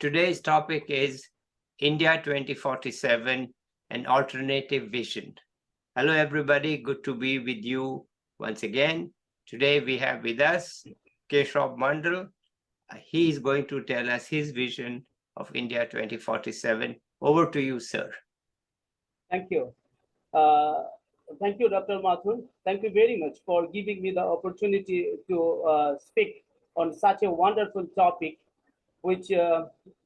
Today's topic is India 2047, an alternative vision. Hello, everybody. Good to be with you once again. Today we have with us Keshab Mandal. He is going to tell us his vision of India 2047. Over to you, sir. Thank you. Uh, Thank you, Dr. Mathur. Thank you very much for giving me the opportunity to speak on such a wonderful topic, which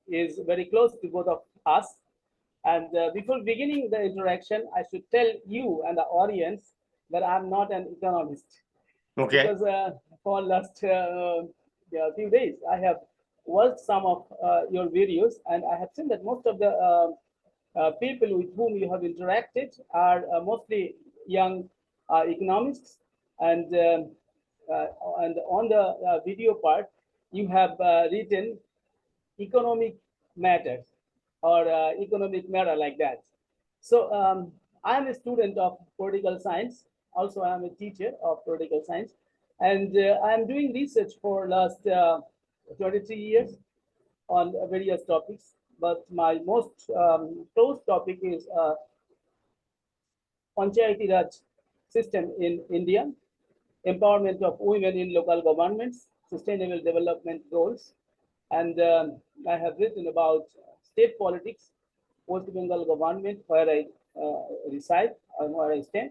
is very close to both of us. And before beginning the interaction, I should tell you and the audience that I'm not an economist, Okay. because for last few days I have watched some of your videos, and I have seen that most of the people with whom you have interacted are mostly young economists, and and on the video part you have written economic matters or economic matter like that. So I am a student of political science. Also, I am a teacher of political science, and I am doing research for last 23 years on various topics. But my most close topic is Panchayati Raj system in India, empowerment of women in local governments, sustainable development goals, and I have written about state politics, West Bengal government, where I reside and where I stand.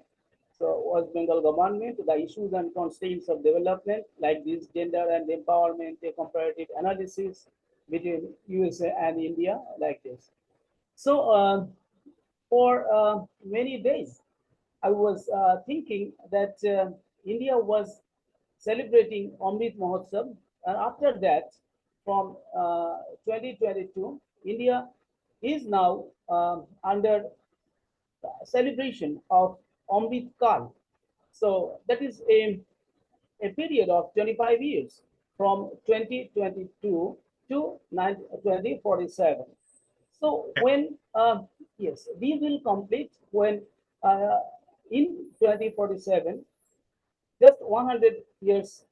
So West Bengal government, the issues and constraints of development, like this gender and empowerment, a comparative analysis between USA and India, like this. So for many days, I was thinking that India was celebrating Amrit Mahotsav, and after that, from 2022, India is now under celebration of Amrit Kal. So that is a period of 25 years from 2022 to 2047. So when, yes, we will complete when uh, in 2047, just 100 years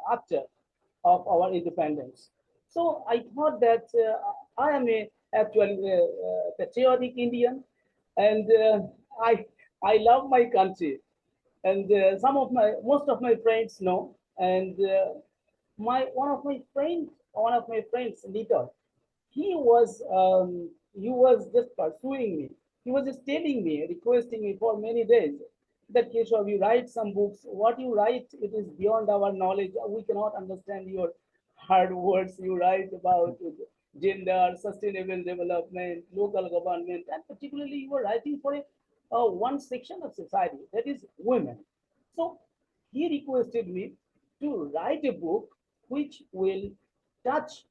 after of our independence. So I thought that I am actually a patriotic Indian, and I love my country, and most of my friends know, and my one of my friends, Lito, he was just pursuing me. He was just telling me, requesting me for many days that Keshav, you write some books. What you write, it is beyond our knowledge. We cannot understand your hard words you write about gender, sustainable development, local government, and particularly you were writing for one section of society, that is women. So he requested me to write a book which will touch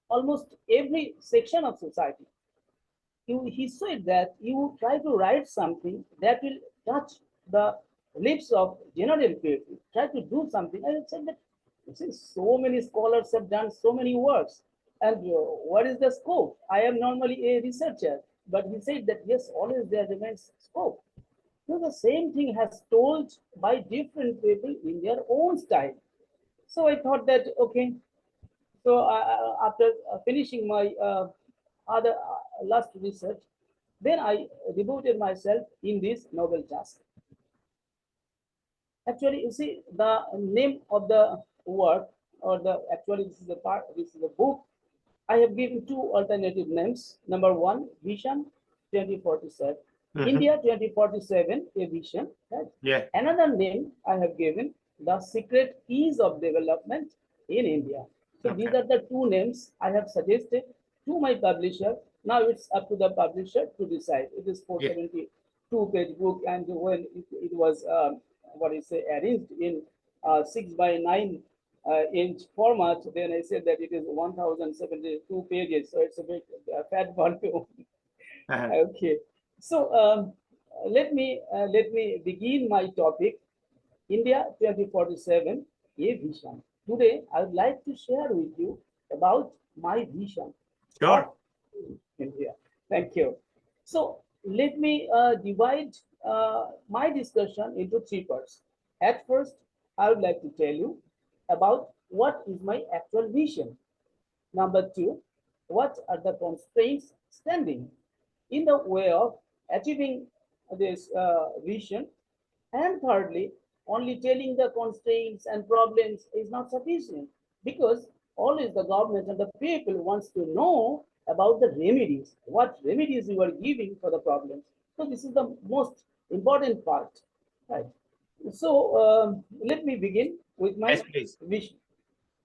almost every section of society. He said that you try to write something that will touch the lips of general people. Try to do something. I said that you see, so many scholars have done so many works, and what is the scope? I am normally a researcher, but he said that yes, always there remains scope. So the same thing has told by different people in their own style. So I thought that okay, so after finishing my other last research, then I devoted myself in this novel task. Actually, you see, the name of the work, or the actually this is the part, this is the book. I have given two alternative names. Number one, Vision 2047. India 2047, a vision. Right? Yeah. Another name I have given, the secret keys of development in India. So these are the two names I have suggested to my publisher. Now it's up to the publisher to decide. It is 472-page book, and when it was what is say arranged in 6 by 9 inch format, then I said that it is 1072 pages, so it's a bit fat volume. Okay, so let me begin my topic. India 2047, a vision. Today, I would like to share with you about my vision. Sure. India. Thank you. So let me divide my discussion into three parts. At first, I would like to tell you about what is my actual vision? Number two, what are the constraints standing in the way of achieving this vision? And thirdly, only telling the constraints and problems is not sufficient, because always the government and the people wants to know about the remedies, what remedies you are giving for the problems. So this is the most important part, right? So let me begin with my Yes, please. vision.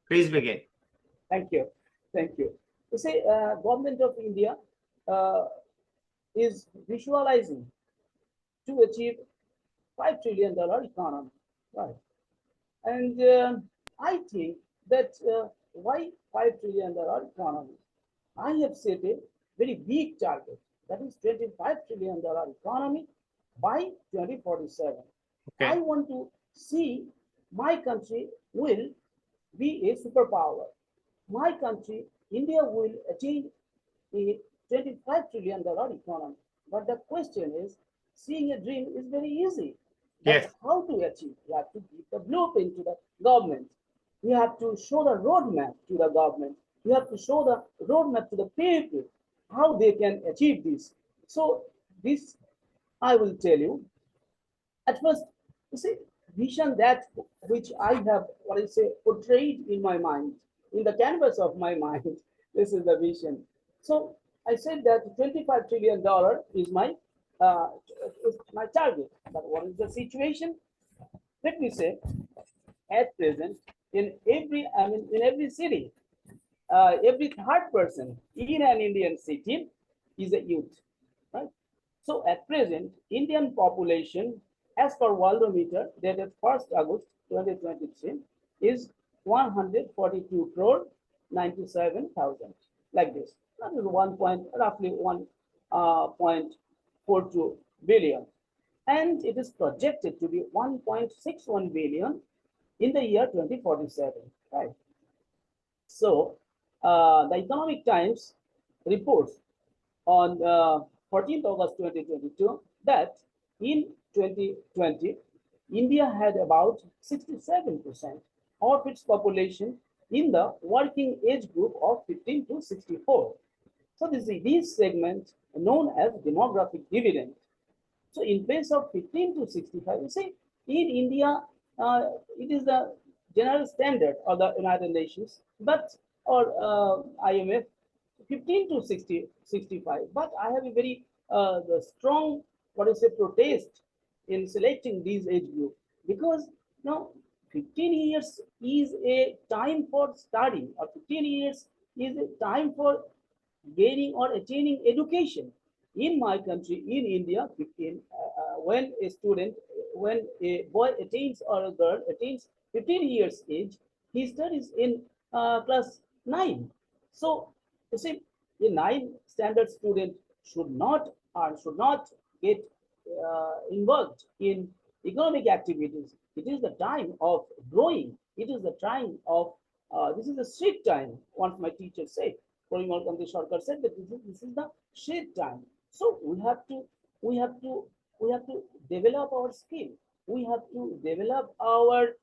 Please begin. Thank you. Thank you. You see, government of India uh, is visualizing to achieve $5 trillion economy, right? And I think that why $5 trillion economy? I have set a very big target, that is $25 trillion economy by 2047. Okay. I want to see my country will be a superpower. My country, India, will achieve a $25 trillion economy. But the question is, seeing a dream is very easy. But Yes. how to achieve? You have to give the blueprint to the government. You have to show the roadmap to the government. You have to show the roadmap to the people, how they can achieve this. So this I will tell you. At first, you see, vision that which I have, what I say, portrayed in my mind, in the canvas of my mind, this is the vision. So I said that $25 trillion uh, is my target. But what is the situation? Let me say, at present, in every city, every third person in an Indian city is a youth, right? So at present, Indian population, as per Worldometer, dated 1st August 2023, is 142 crore 97,000, like this. That is roughly 1.42 billion. And it is projected to be 1.61 billion in the year 2047, right? So the Economic Times reports on 14th August 2022 that in 2020, India had about 67% of its population in the working age group of 15 to 64. So this segment known as demographic dividend. So in place of 15 to 65, you see, in India, it is the general standard of the United Nations, but or IMF, 15 to 65. But I have a very the strong, what is a protest in selecting these age group, because now 15 years is a time for studying, or 15 years is a time for gaining or attaining education. In my country, in India, 15, when a student, when a boy attains or a girl attains 15 years age, he studies in class 9. So, you see, a 9 standard student should not get involved in economic activities. It is the time of growing. It is the time of, this is a street time, once my teacher said. Porimal Gandhi Sarkar said that this is the shade time. So we have to develop our skill. We have to develop our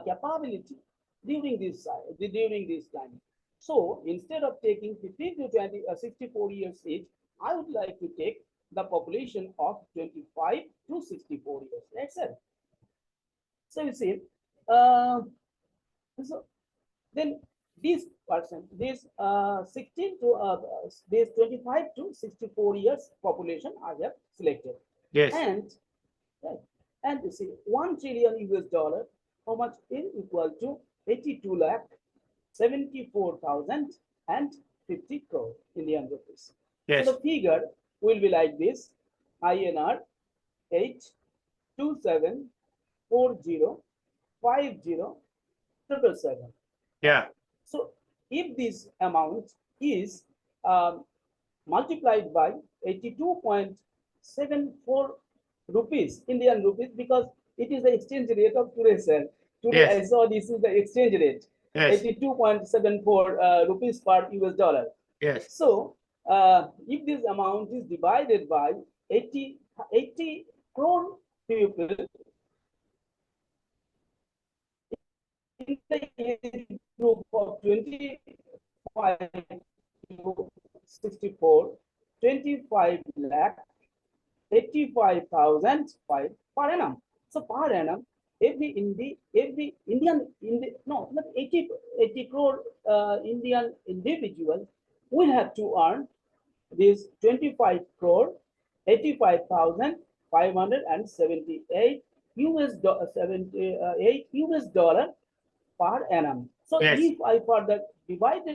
capability during this time. So instead of taking 15 to 64 years age, I would like to take the population of 25 to 64 years. That's it. So you see, so then this person, this 25 to 64 years population I have selected. Yes. And right, and you see, $1 trillion US, how much is equal to 82 lakh 74,050 crore Indian rupees. Yes. So the figure will be like this: INR 827405077. Yeah. So if this amount is multiplied by 82.74 rupees, Indian rupees, because it is the exchange rate of today, sir. Today Yes. I saw this is the exchange rate, Yes. 82.74 rupees per US dollar. Yes. So if this amount is divided by 80 crore people in the 25 to 64, 25 lakh 85,005 per annum. So per annum, every Indian no, not 80 crore Indian individual will have to earn this 25 crore 85,578 US dollar per annum. So Yes. if I further divide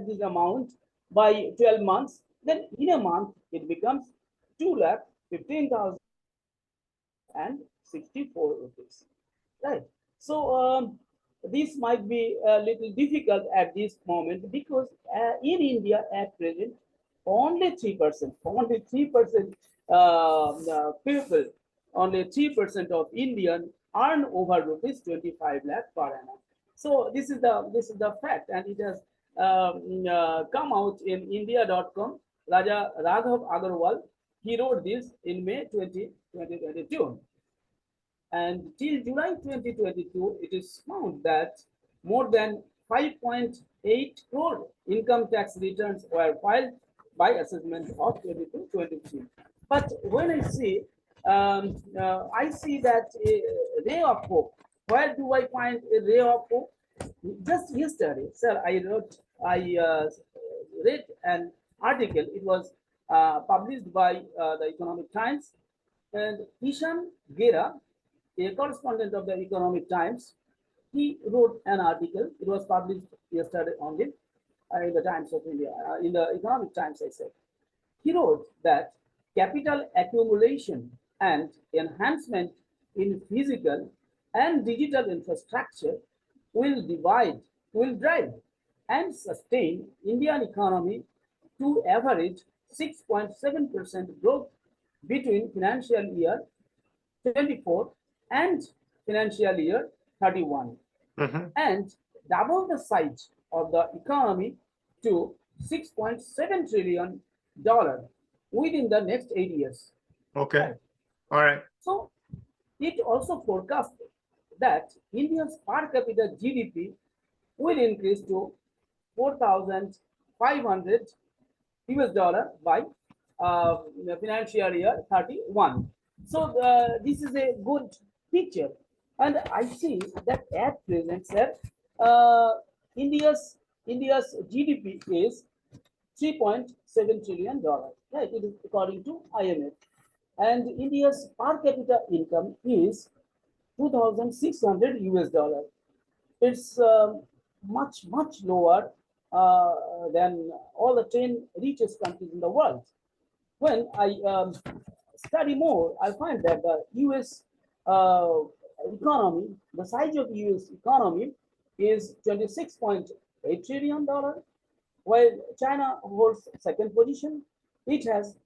this amount by 12 months, then in a month it becomes 2,15,064 rupees. Right. So this might be a little difficult at this moment because in India at present, only 3%, people, only 3% of Indian earn over rupees 25 lakh per annum. So this is the fact, and it has come out in India.com. Raja Raghav Agarwal, he wrote this in May 2022. And till July 2022, it is found that more than 5.8 crore income tax returns were filed by assessment of 22-23. But when I see that a ray of hope. Where do I find a ray of hope? Just yesterday, sir, I read an article. It was published by the Economic Times, and Ishan Gera, a correspondent of the Economic Times, he wrote an article. It was published yesterday only in the Times of India, in the Economic Times, I said. He wrote that capital accumulation and enhancement in physical and digital infrastructure will drive and sustain Indian economy to average 6.7% growth between financial year 24 and financial year 31, and double the size of the economy to $6.7 trillion within the next 8 years. Okay. All right. So it also forecasted that India's per capita GDP will increase to 4,500 US dollar by financial year 31. So this is a good picture, and I see that at present, sir, India's GDP is $3.7 trillion. Right, it is according to IMF, and India's per capita income is 2,600 US dollar. It's much lower than all the 10 richest countries in the world. When I study more, I find that the US economy, the size of US economy is $26.8 trillion, while China holds second position. It has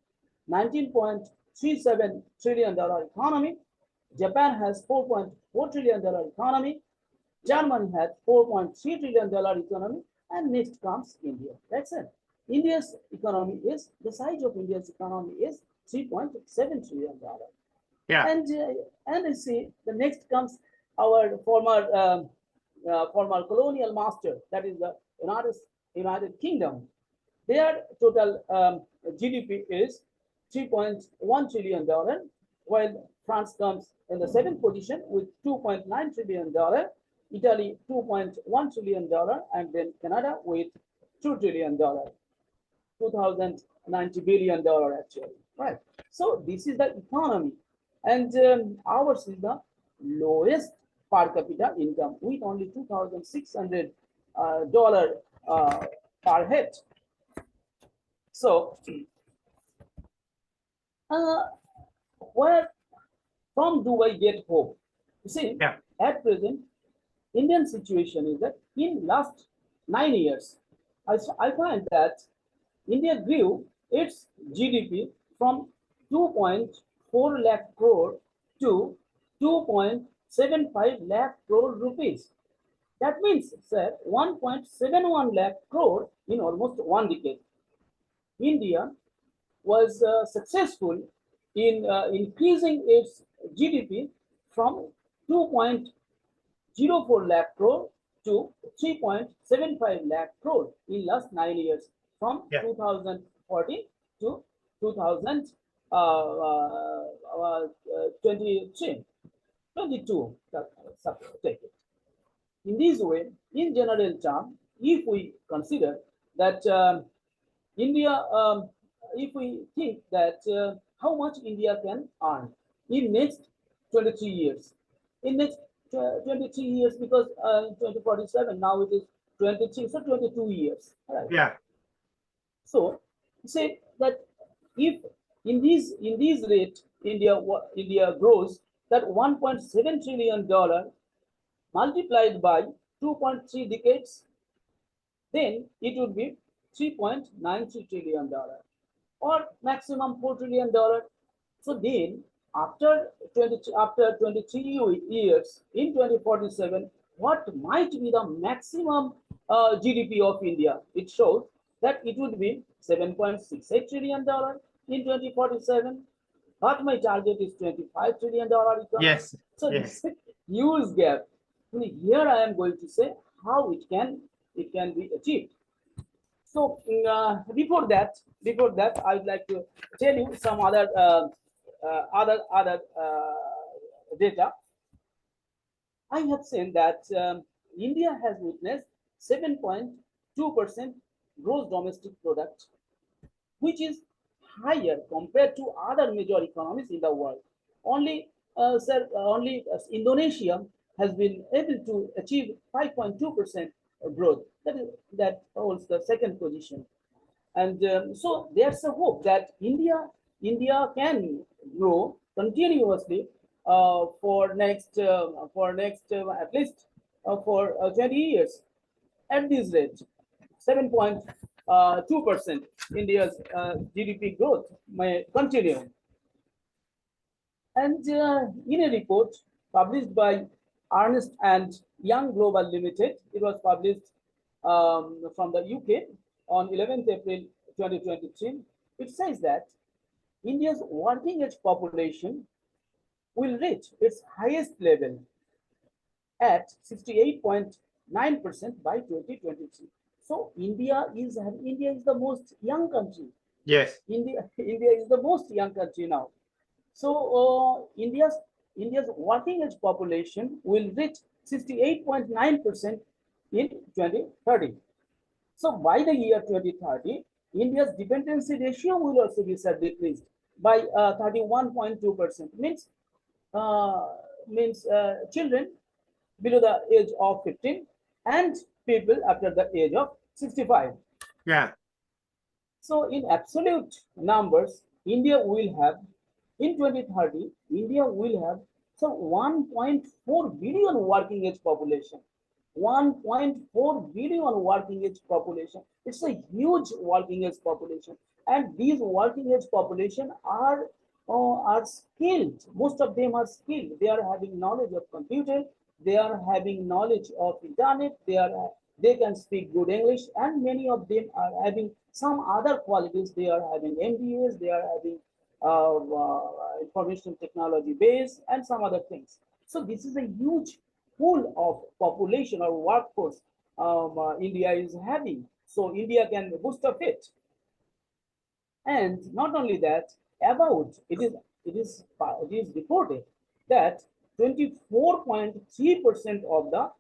$19.37 trillion economy. Japan has $4.4 trillion economy. Germany has $4.3 trillion economy, and next comes India. That's it. India's economy is, the size of India's economy is $3.7 trillion. Yeah. And I see the next comes our former colonial master, that is the United Kingdom. Their total GDP is $3.1 trillion, while France comes in the seventh position with $2.9 trillion, Italy $2.1 trillion, and then Canada with $2 trillion, $2,090 billion actually. Right. So this is the economy, and ours is the lowest per capita income with only $2,600 per head. So where from do I get hope? You see, yeah. At present, Indian situation is that in last 9 years, I find that India grew its GDP from 2.4 lakh crore to 2.75 lakh crore rupees. That means, sir, 1.71 lakh crore in almost 1 decade. India was successful in increasing its GDP from 2.04 lakh crore to 3.75 lakh crore in last 9 years from Yeah. 2014 to 2023, 22. Take it. In this way, in general term, if we consider that India, if we think that how much India can earn in next 23 years, in next 23 years, because 2047 now it is 23, so 22 years, right? Yeah. So say that if in this rate India grows, that 1.7 trillion dollar multiplied by 2.3 decades, then it would be 3.93 trillion dollar or maximum $4 trillion. So then after 23 years in 2047, what might be the maximum GDP of India? It shows that it would be $7.68 trillion in 2047, but my target is $25 trillion economy. Yes. So Yes. huge gap. Here I am going to say how it can be achieved. So before that, I would like to tell you some other data. I have seen that India has witnessed 7.2% gross domestic product, which is higher compared to other major economies in the world. Only, Indonesia has been able to achieve 5.2% growth. That holds the second position, and so there's a hope that India can grow continuously for next at least for 20 years at this rate. 7.2% India's GDP growth may continue. And in a report published by Ernst and Young Global Limited, it was published from the UK on 11th April 2023, it says that India's working age population will reach its highest level at 68.9% by 2023. So India is the most young country. Yes. India is the most young country now. So India's working age population will reach 68.9% in 2030. So by the year 2030, India's dependency ratio will also be decreased by 31.2%. Means children below the age of 15 and people after the age of 65. Yeah. So in absolute numbers, India will have in 2030, India will have 1.4 billion working age population. 1.4 billion working age population. It's a huge working age population, and these working age population are skilled. Most of them are skilled. They are having knowledge of computer. They are having knowledge of internet. They can speak good English, and many of them are having some other qualities. They are having MBAs. They are having information technology base and some other things. So this is a huge pool of population or workforce India is having. So India can boost up it. And not only that, it is reported that 24.3% of the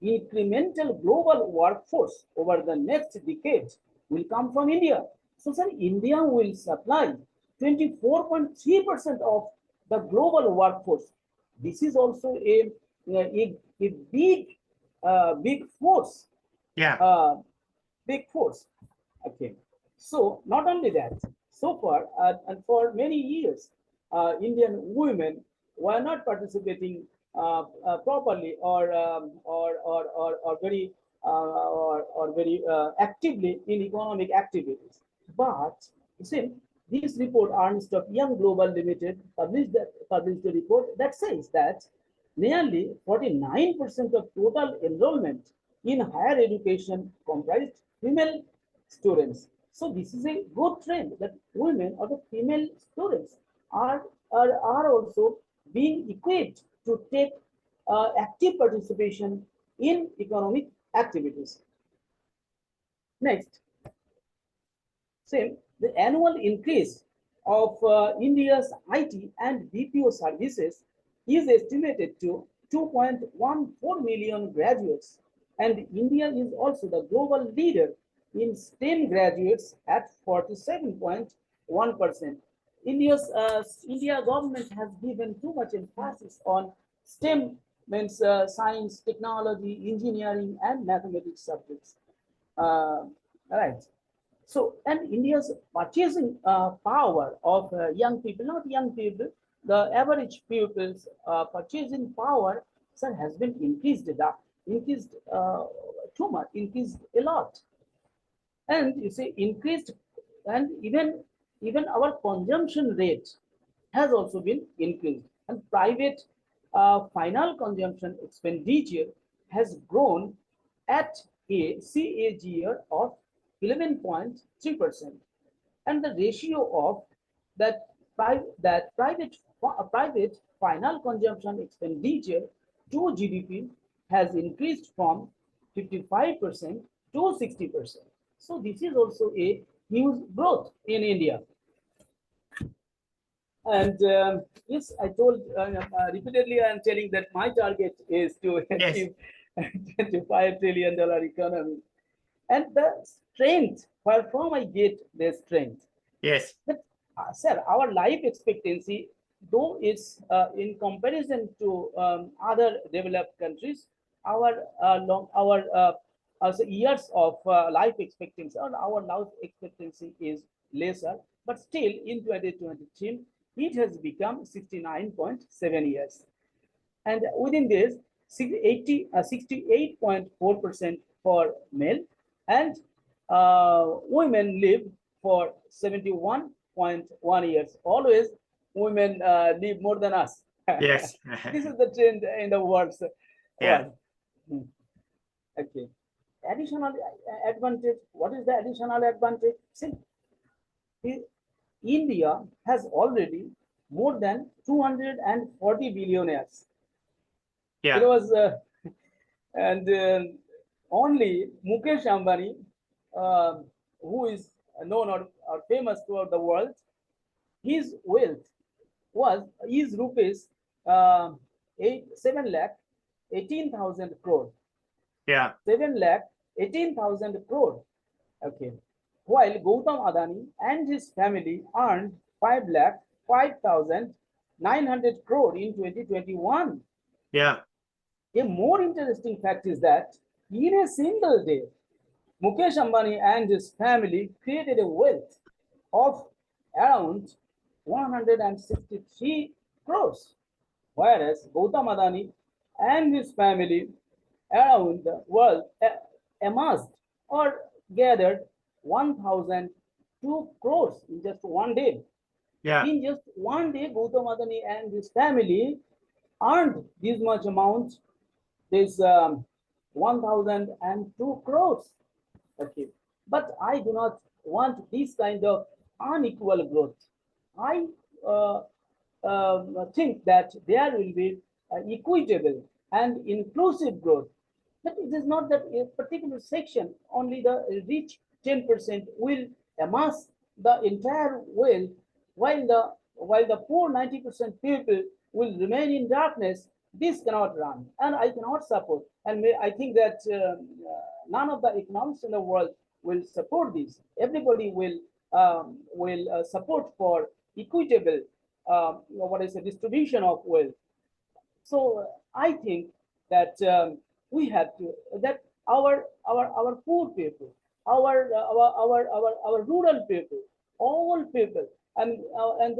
incremental global workforce over the next decade will come from India. So, sir, India will supply 24.3% of the global workforce. This is also a big force. Yeah. Big force. Okay. So not only that, so far and for many years, Indian women were not participating properly or very actively in economic activities. But see, this report, Ernst of Young Global Limited, published a report that says that nearly 49% of total enrollment in higher education comprised female students. So this is a good trend that women or the female students are also being equipped to take active participation in economic activities. Next, same, the annual increase of India's IT and BPO services is estimated to 2.14 million graduates, and India is also the global leader in STEM graduates at 47.1%. India government has given too much emphasis on STEM, means science, technology, engineering, and mathematics subjects. Right. So, and India's purchasing power of young people, not young people, the average pupils purchasing power, sir, has been increased too much, increased a lot. And you see, increased, and even our consumption rate has also been increased. And private final consumption expenditure has grown at a CAGR of 11.3%, and the ratio of private final consumption expenditure to GDP has increased from 55% to 60%. So this is also a huge growth in India. And yes, I told repeatedly, I am telling that my target is to achieve $25 trillion economy. And the strength, where from I get the strength? Yes. That, sir, our life expectancy, though is in comparison to other developed countries, our years of life expectancy, or our life expectancy is lesser, but still in 2023, it has become 69.7 years. And within this, 68.4% for male, and women live for 71.1 years. Always women live more than us. Yes. This is the trend in the world. Yeah. Okay. Additional advantage. What is the additional advantage? See, India has already more than 240 billionaires. Yeah. It was, and only Mukesh Ambani, who is known or famous throughout the world, his wealth is rupees 7,18,000 crore. Yeah. 7,18,000 crore. Okay. While Gautam Adani and his family earned 5,05,900 crore in 2021. Yeah. A more interesting fact is that in a single day, Mukesh Ambani and his family created a wealth of around 163 crores, whereas Gautam Adani and his family around the world amassed or gathered 1,002 crores in just one day. Yeah. In just one day, Gautam Adani and his family earned this much amount, this 1,002 crores. Okay, but I do not want this kind of unequal growth. I think that there will be equitable and inclusive growth. But it is not that a particular section, only the rich 10% will amass the entire wealth, while the poor 90% people will remain in darkness. This cannot run, and I cannot support. And I think that none of the economists in the world will support this. Everybody will support for equitable distribution of wealth. So I think that we have to, that our poor people, our rural people, all people, and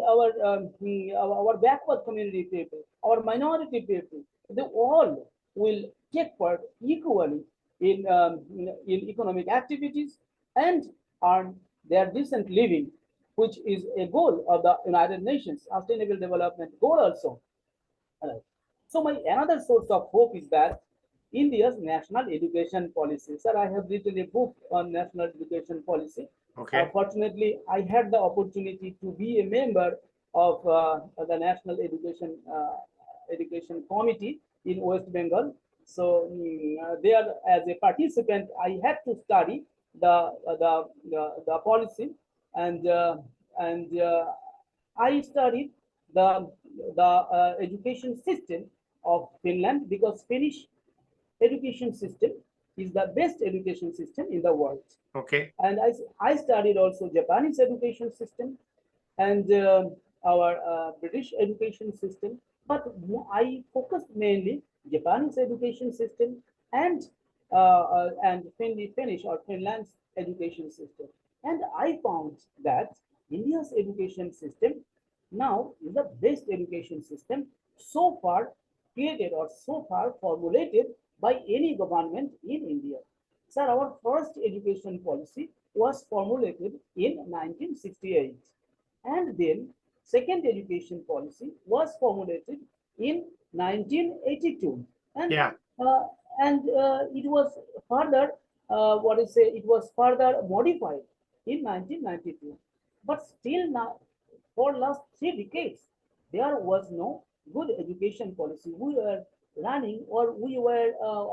our backward community people, our minority people, they all will take part equally in economic activities and earn their decent living, which is a goal of the United Nations Sustainable Development Goal also. So my another source of hope is that India's national education policy. Sir, I have written a book on national education policy. Okay. Fortunately, I had the opportunity to be a member of the National Education Committee in West Bengal, So there, as a participant, I had to study the policy, and I studied the education system of Finland, because Finnish education system is the best education system in the world. Okay. And I studied also Japanese education system, and our British education system, but I focused mainly Japanese education system and Finnish or Finland's education system. And I found that India's education system now is the best education system so far created or so far formulated by any government in India. Sir, our first education policy was formulated in 1968. And then second education policy was formulated in 1982. And Yeah. It was further, it was further modified in 1992. But still now, for last 3 decades, there was no good education policy. We were running, or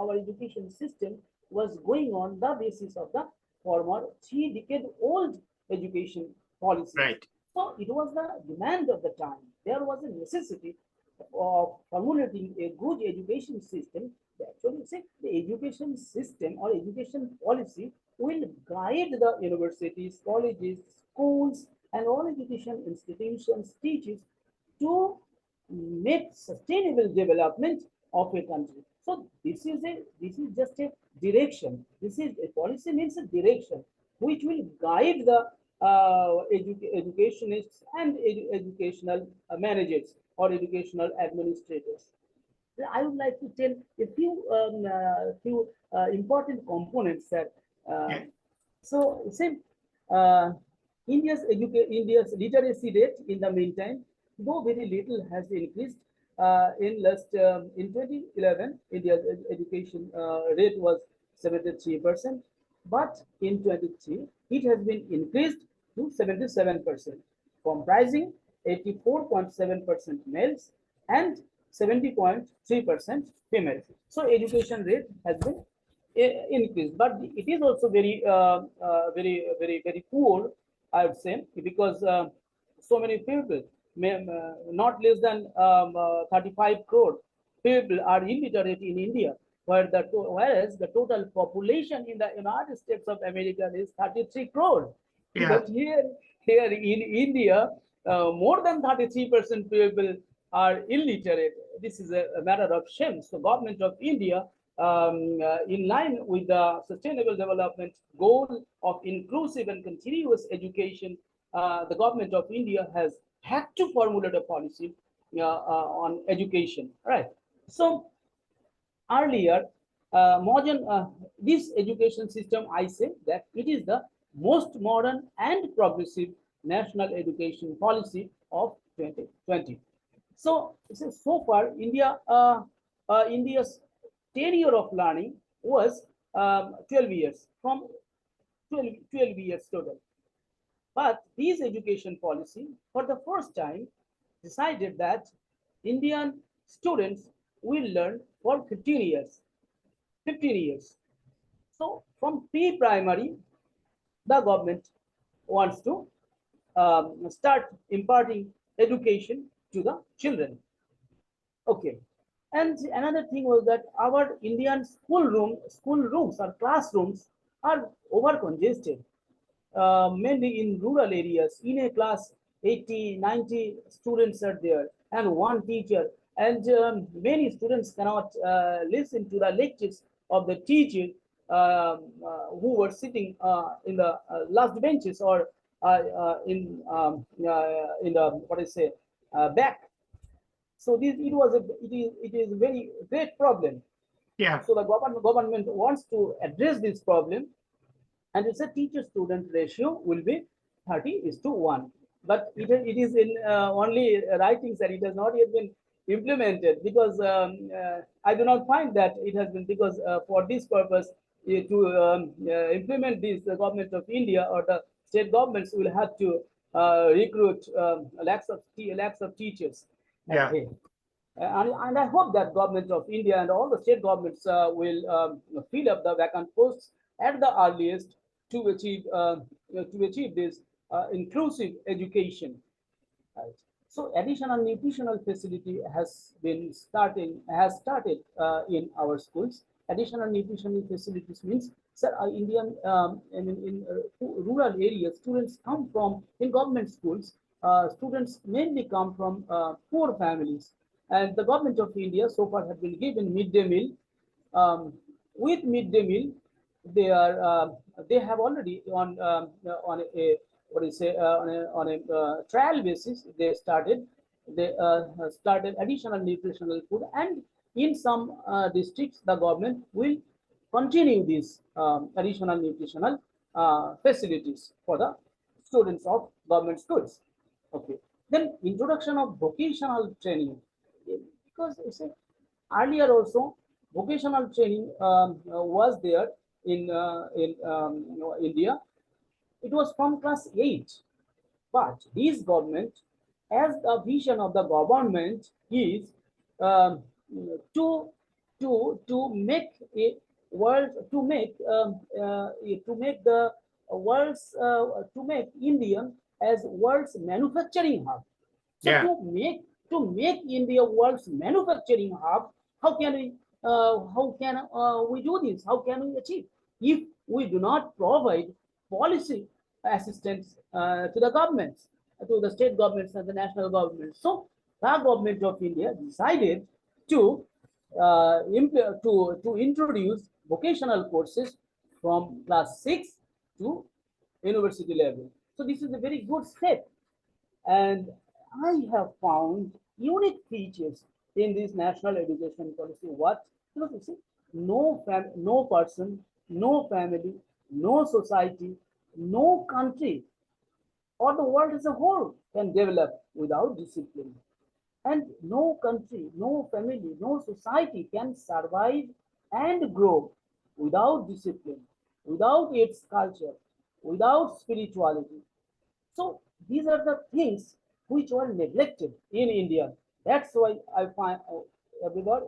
our education system was going on the basis of the former 3-decade-old education policy. Right. So it was the demand of the time. There was a necessity of formulating a good education system. Actually, say the education system or education policy will guide the universities, colleges, schools, and all education institutions, teachers, to make sustainable development of a country. So this is just a direction. This is a policy, means a direction which will guide the educationists and educational managers or educational administrators. I would like to tell a few important components that. Yeah. So, say, uh, India's literacy rate in the meantime, though very little, has increased. In 2011, India's education rate was 73%, but in 23, it has been increased to 77%, comprising 84.7% males and 70.3% females. So education rate has been increased, but it is also very poor, I would say, because so many people, not less than 35 crore people are illiterate in India, whereas the total population in the United States of America is 33 crore. Yeah. But here in India, more than 33% people are illiterate. This is a matter of shame. So government of India, in line with the sustainable development goal of inclusive and continuous education, the government of India has had to formulate a policy on education. Right. So earlier, this education system, I say that it is the most modern and progressive national education policy of 2020. So far, India's tenure of learning was 12 years, from 12 years total. But this education policy, for the first time, decided that Indian students will learn for 15 years. 15 years. So from pre-primary, the government wants to start imparting education to the children. Okay. And another thing was that our Indian school rooms or classrooms are over congested, mainly in rural areas. In a class, 80, 90 students are there and one teacher. And many students cannot listen to the lectures of the teacher who were sitting in the last benches or in the, what I say, back. So it is a very great problem. Yeah. So the government wants to address this problem, and it's a teacher-student ratio will be 30:1. But it is in only writings, that it has not yet been implemented, because I do not find that it has been, because for this purpose to implement this, the government of India or the state governments will have to recruit lakhs of teachers. Yeah. And I hope that government of India and all the state governments will fill up the vacant posts at the earliest to achieve this inclusive education. Right. So additional nutritional facility has started in our schools. Additional nutritional facilities means, sir, Indian I mean in rural areas, students come from in government schools. Students mainly come from poor families, and the government of India so far have been given midday meal. Um, with midday meal, they are they have already on a what do you say on a trial basis they started additional nutritional food, and in some districts the government will continue these additional nutritional facilities for the students of government schools. Okay, then introduction of vocational training, because you see, earlier also vocational training was there in India. It was from class 8, but this government, as the vision of the government is um, to to make a world to make the world's to make India as world's manufacturing hub. So Yeah. to make India world's manufacturing hub, how can we do this? How can we achieve if we do not provide policy assistance to the governments, to the state governments and the national governments? So the government of India decided to to introduce vocational courses from class 6 to university level. So this is a very good step, and I have found unique features in this national education policy. What? Because you see, no person, no family, no society, no country, or the world as a whole can develop without discipline. And no country, no family, no society can survive and grow without discipline, without its culture, without spirituality. So these are the things which were neglected in India. That's why I find everybody,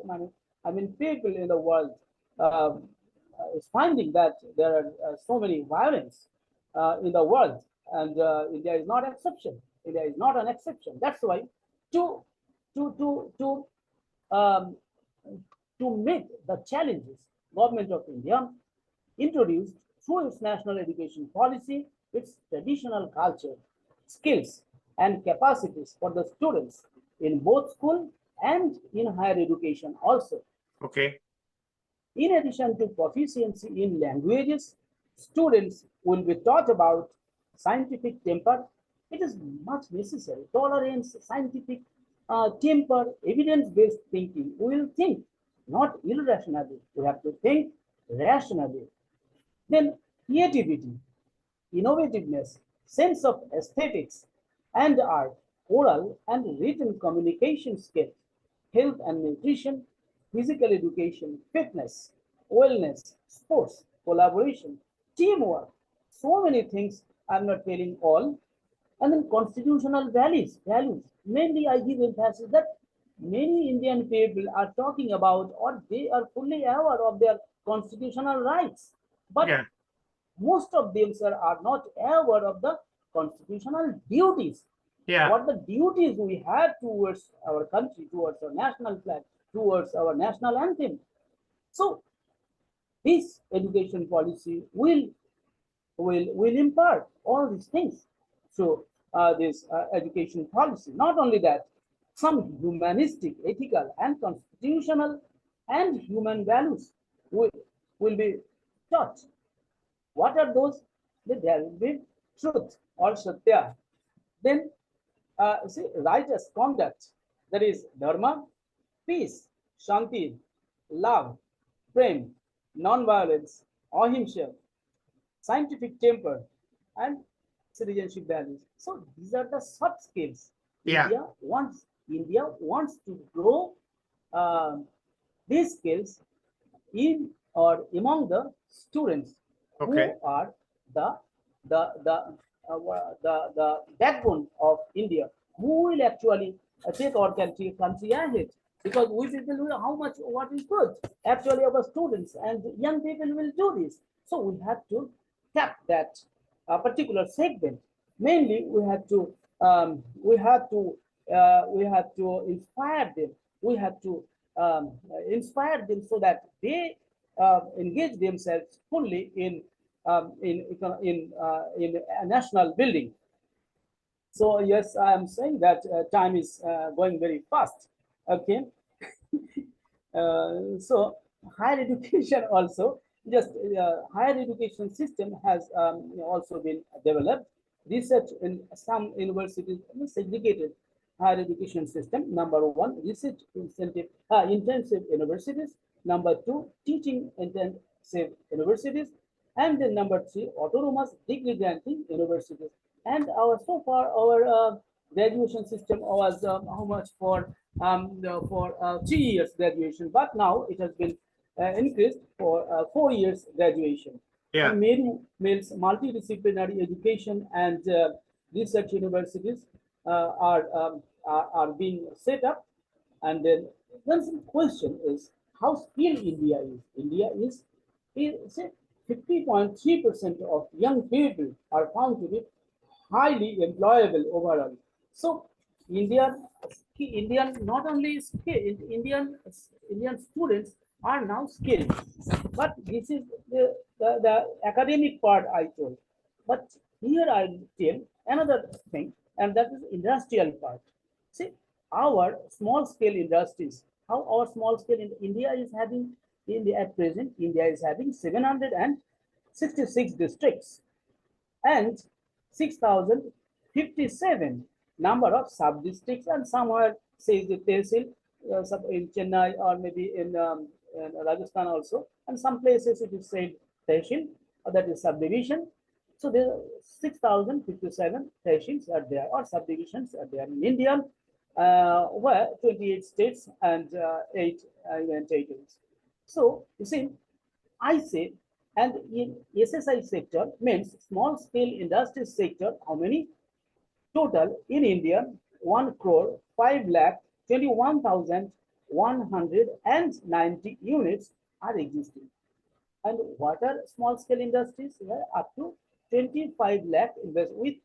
I mean, people in the world um, is finding that there are so many violence in the world, and India is not exception. India is not an exception. That's why to to to to um, to meet the challenges, government of India introduced through its national education policy its traditional culture, skills, and capacities for the students in both school and in higher education also. Okay. In addition to proficiency in languages, students will be taught about scientific temper. It is much necessary. Tolerance, scientific temper, evidence-based thinking. We will think not irrationally. We have to think rationally. Then creativity, innovativeness, sense of aesthetics and art, oral and written communication skills, health and nutrition, physical education, fitness, wellness, sports, collaboration, teamwork, so many things. I'm not telling all. And then constitutional values. Mainly I give emphasis that many Indian people are talking about, or they are fully aware of their constitutional rights. But Yeah. most of them, sir, are not aware of the constitutional duties. Yeah. What the duties we have towards our country, towards our national flag, towards our national anthem. So this education policy will impart all these things. So this education policy, not only that, some humanistic, ethical, and constitutional and human values will be taught. What are those? There will be truth or satya. Then, see, righteous conduct, that is dharma, peace, shanti, love, prem, non-violence, ahimsa, scientific temper, and citizenship values. So these are the soft skills. Yeah. India wants to grow uh, these skills in or among the students Okay. who are the the the the backbone of India, who will actually take our country ahead. because we people know how much what is good. Actually, our students and young people will do this. So we have to tap that particular segment. Mainly, we have to inspire them. We have to inspire them so that they engage themselves fully in national building. So yes, I am saying that time is going very fast. Okay. So higher education also, just higher education system has also been developed. Research in some universities segregated higher education system. Number one, research intensive universities. Number two, teaching intensive universities. And then number three, autonomous degree granting universities. And our so far our graduation system was how much for 3 years graduation, but now it has been increased for 4 years graduation. Yeah. And many males multidisciplinary education and research universities are being set up. And then the question is how skilled India is. India is 50.3% of young people are found to be highly employable overall. So Indian not only skilled, Indian students are now skilled, but this is the academic part I told. But here I tell another thing, and that is industrial part. See, our small scale industries, how our small scale in India is having at present, India is having 766 districts and 6,057 number of sub-districts, and somewhere says the Tehsil in Chennai or maybe in Rajasthan also, and some places it is said Tehsil, that is subdivision. So there are 6,057 tehsils are there or subdivisions are there in India, where 28 states and 8 union territories. So you see, I say, and in SSI sector means small scale industry sector, how many? Total in India, 1 crore 5 lakh 21,190 units are existing. And what are small scale industries? Well, up to 25 lakh invest with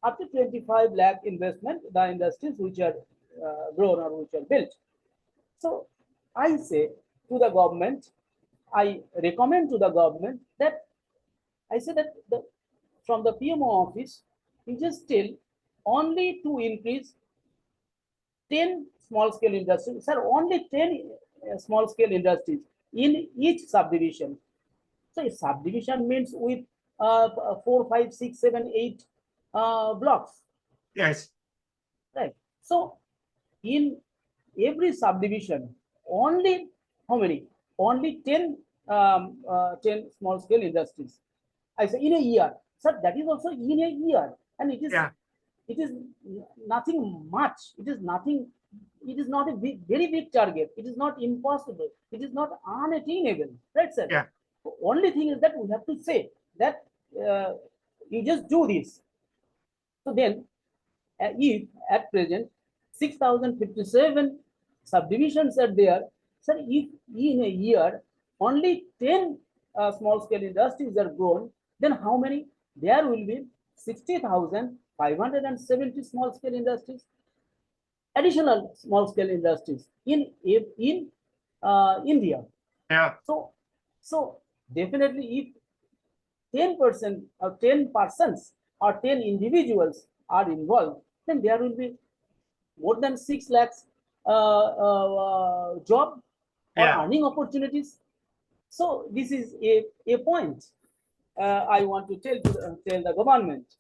up to 25 lakh investment, the industries which are grown or which are built. So I say to the government, I recommend to the government that I say that from the PMO office, you just tell only to increase 10 small scale industries, sir, only 10 small scale industries in each subdivision. So if subdivision means with 4, 5, 6, 7, 8 blocks. Yes. Right. So in every subdivision, only how many? Only 10 small scale industries. I say in a year. Sir, that is also in a year. And it is nothing much. It is nothing. It is not a very big target. It is not impossible. It is not unattainable. Right, sir? Yeah. The only thing is that we have to say that you just do this. So then, if at present 6,057 subdivisions are there, sir, if in a year only 10 small scale industries are grown, then how many? There will be 60,570 small scale industries, additional small scale industries in India. Yeah. So definitely, if 10% or 10 persons or 10 individuals are involved, then there will be more than 6 lakhs job or earning opportunities. So this is a point I want to tell the government.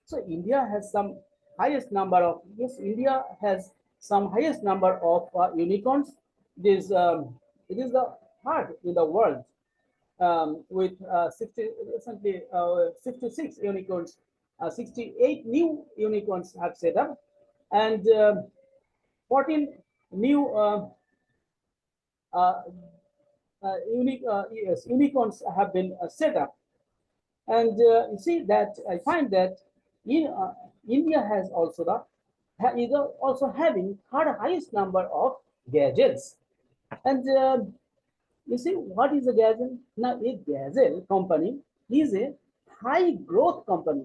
So India has some highest number of, yes, India has some highest number of unicorns. It is the heart in the world, with 66 unicorns, 68 new unicorns have set up, and 14 new unicorns have been set up. And you see that I find that India has also is also having third highest number of gazelles. And you see, what is a gazelle? Now, a gazelle company is a high growth company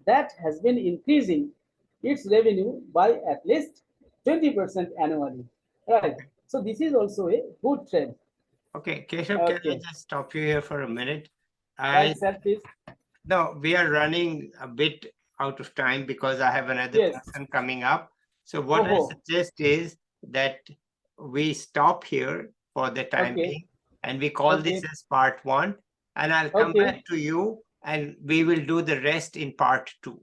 that has been increasing its revenue by at least 20% annually. Right. So this is also a good trend. Okay, Keshab, can I Okay. just stop you here for a minute? I Right, sir, please. No, we are running a bit out of time because I have another Yes. person coming up. So what I Oh, suggest is that we stop here for the time okay. being and we call this Okay. as part one, and I'll come Okay. back to you and we will do the rest in part two.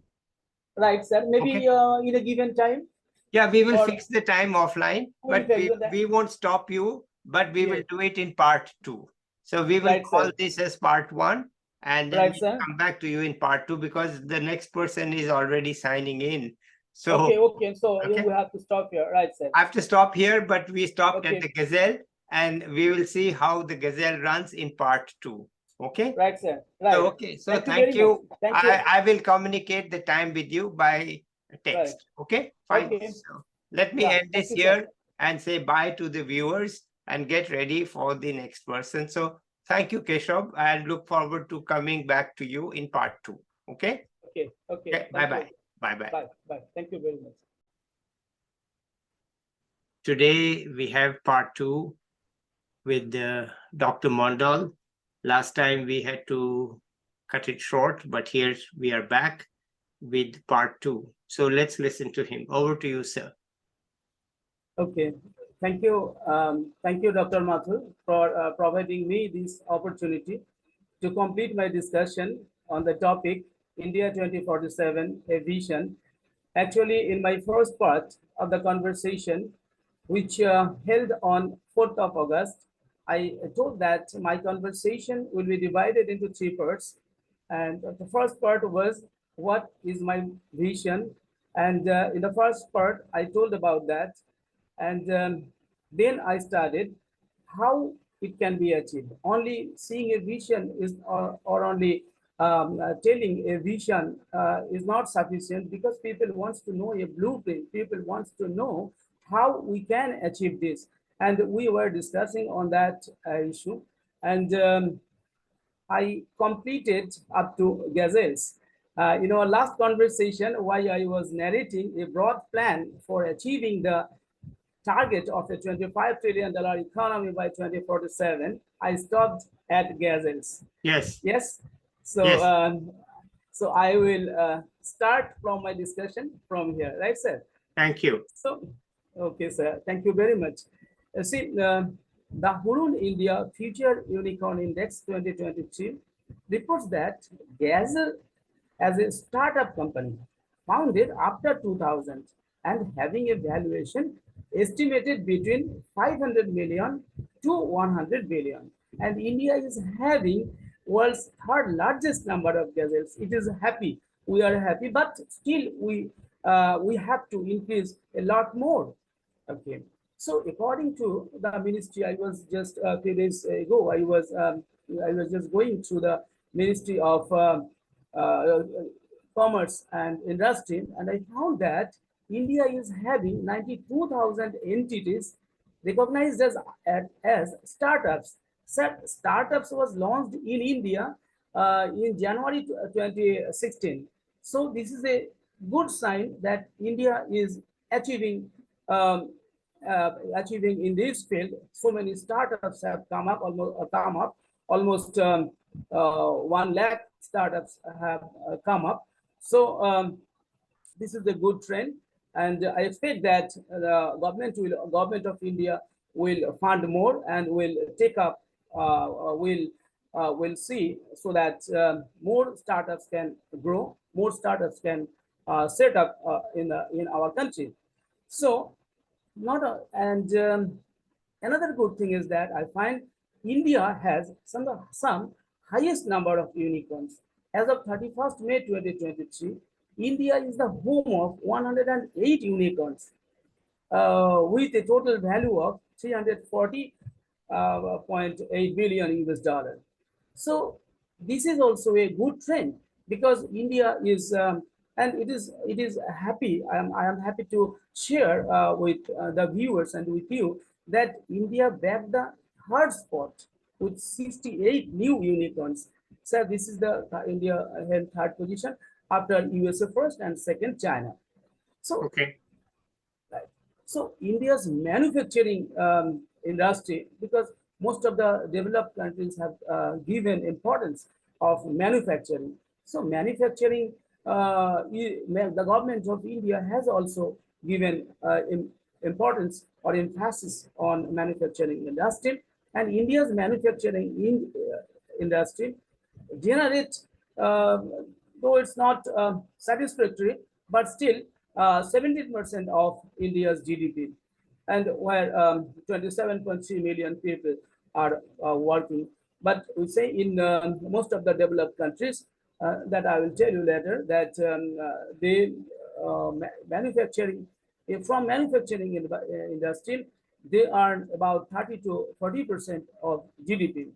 Right, sir. Okay. Maybe in a given time, Yeah, we will or fix the time offline, we'll but fix that. we won't stop you, but we will Yes. do it in part two. So we will Right, call sir. this as part one, and then Right, we'll sir. come back to you in part two because the next person is already signing in. So, Okay. Okay. So okay, we have to stop here. Right, sir. I have to stop here, but we stopped at Okay. the gazelle, and we will see how the gazelle runs in part two. Okay. Right, sir. So, Right. okay. So Thank you thank very much. you. Thank you. I will communicate the time with you by Right. text. Okay. Fine. Okay. So let me Yeah. end Thank this you, sir. here and say bye to the viewers and get ready for the next person. So thank you, Keshab. I look forward to coming back to you in part two. Okay. Okay. Okay. Okay. Bye Thank bye. you. Bye bye. Bye. Bye. Thank you very much. Today we have part two with Dr. Mandal. Last time we had to cut it short, but here we are back with part two. So let's listen to him. Over to you, sir. Okay. Thank you. Thank you, Dr. Mathur, for providing me this opportunity to complete my discussion on the topic India 2047, a vision. Actually, in my first part of the conversation, which held on 4th of August, I told that my conversation will be divided into three parts. And the first part was what is my vision? And in the first part, I told about that. And then I started how it can be achieved. Only seeing a vision is, or only telling a vision is not sufficient because people wants to know a blueprint. People wants to know how we can achieve this. And we were discussing on that issue. And I completed up to gazelles. Last conversation, why I was narrating a broad plan for achieving the target of a $25 trillion economy by 2047, I stopped at gazelles. Yes. Yes. So, Yes. so I will start from my discussion from here, right, sir? Thank you. So, okay, sir. Thank you very much. See, the Hurun India Future Unicorn Index 2023 reports that Gazelle, as a startup company founded after 2000 and having a valuation estimated between 500 million to 100 billion. And India is having world's third largest number of gazelles. It is happy. We are happy, but still we have to increase a lot more. Okay. So according to the ministry, I was just a few days ago, I was just going through the Ministry of uh, Commerce and Industry, and I found that India is having 92,000 entities recognized as startups. Startups was launched in India in January 2016. So this is a good sign that India is achieving achieving in this field. So many startups have come up. Almost 1 lakh startups have come up. So this is a good trend, and I expect that the government of India will fund more and will take up will see so that more startups can grow, more startups can set up in our country. So not a, and another good thing is that I find India has some highest number of unicorns. As of 31st May 2023, India is the home of 108 unicorns with a total value of 340.8 billion US dollar. So this is also a good trend because India is And it is happy. I am happy to share with the viewers and with you that India bagged the third spot with 68 new unicorns. So this is the India held third position after USA first and second China. So Okay. right. So India's manufacturing industry, because most of the developed countries have given importance of manufacturing. So manufacturing, the government of India has also given importance or emphasis on manufacturing industry, and India's manufacturing industry generate, uh, though it's not satisfactory, but still 17% of India's GDP, and where 27.3 million people are working. But we say in most of the developed countries, that I will tell you later, that they manufacturing, from manufacturing industry, they earn about 30 to 40% of GDP.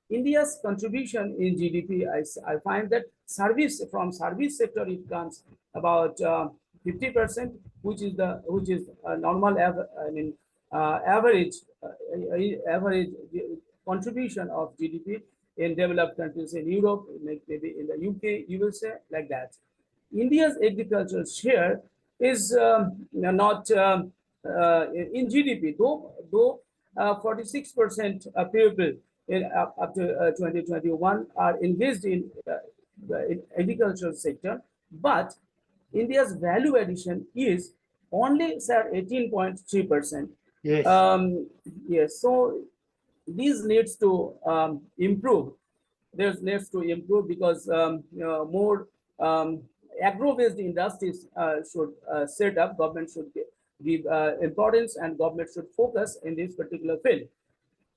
India's contribution in GDP, I find that service sector, it comes about 50%, which is normal average average contribution of GDP in developed countries in Europe, maybe in the UK, USA, like that. India's agricultural share is not in GDP, though 46% of people up to 2021 are engaged in agricultural sector, but India's value addition is only, sir, 18.3%. Yes. Yes, so these needs to improve. There's needs to improve because more agro-based industries should set up. Government should give importance, and government should focus in this particular field.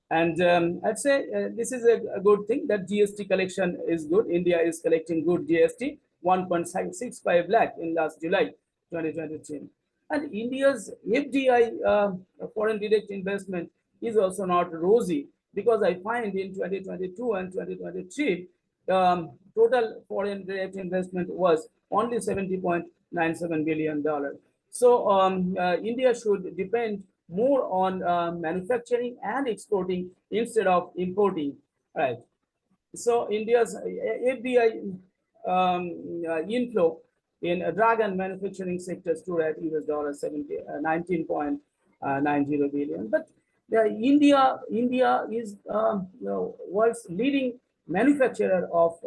And I'd say this is a good thing that GST collection is good. India is collecting good GST, 1.65 lakh in last July 2023. And India's FDI, foreign direct investment, is also not rosy, because I find in 2022 and 2023, total foreign direct investment was only $70.97 billion. So India should depend more on manufacturing and exporting instead of importing, right? So India's FDI inflow in drug and manufacturing sector stood at US dollar 19.90 billion. But India is world's leading manufacturer of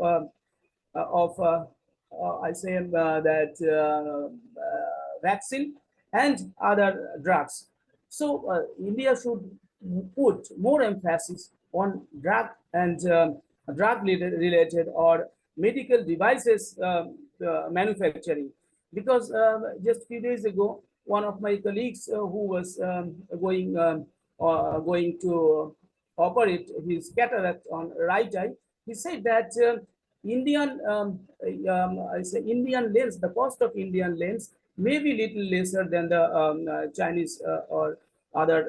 I say that vaccine and other drugs. So India should put more emphasis on drug and drug related or medical devices manufacturing, because just a few days ago, one of my colleagues who was going to operate his cataract on right eye, he said that I say Indian lens, the cost of Indian lens may be little lesser than the Chinese or other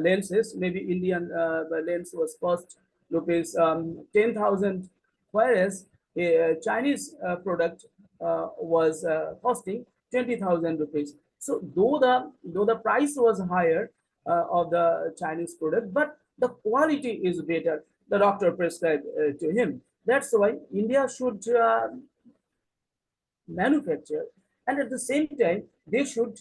lenses. Maybe Indian lens was cost rupees 10,000, whereas a Chinese product was costing 20,000 rupees. So though the price was higher of the Chinese product, but the quality is better. The doctor prescribed to him. That's why India should manufacture, and at the same time they should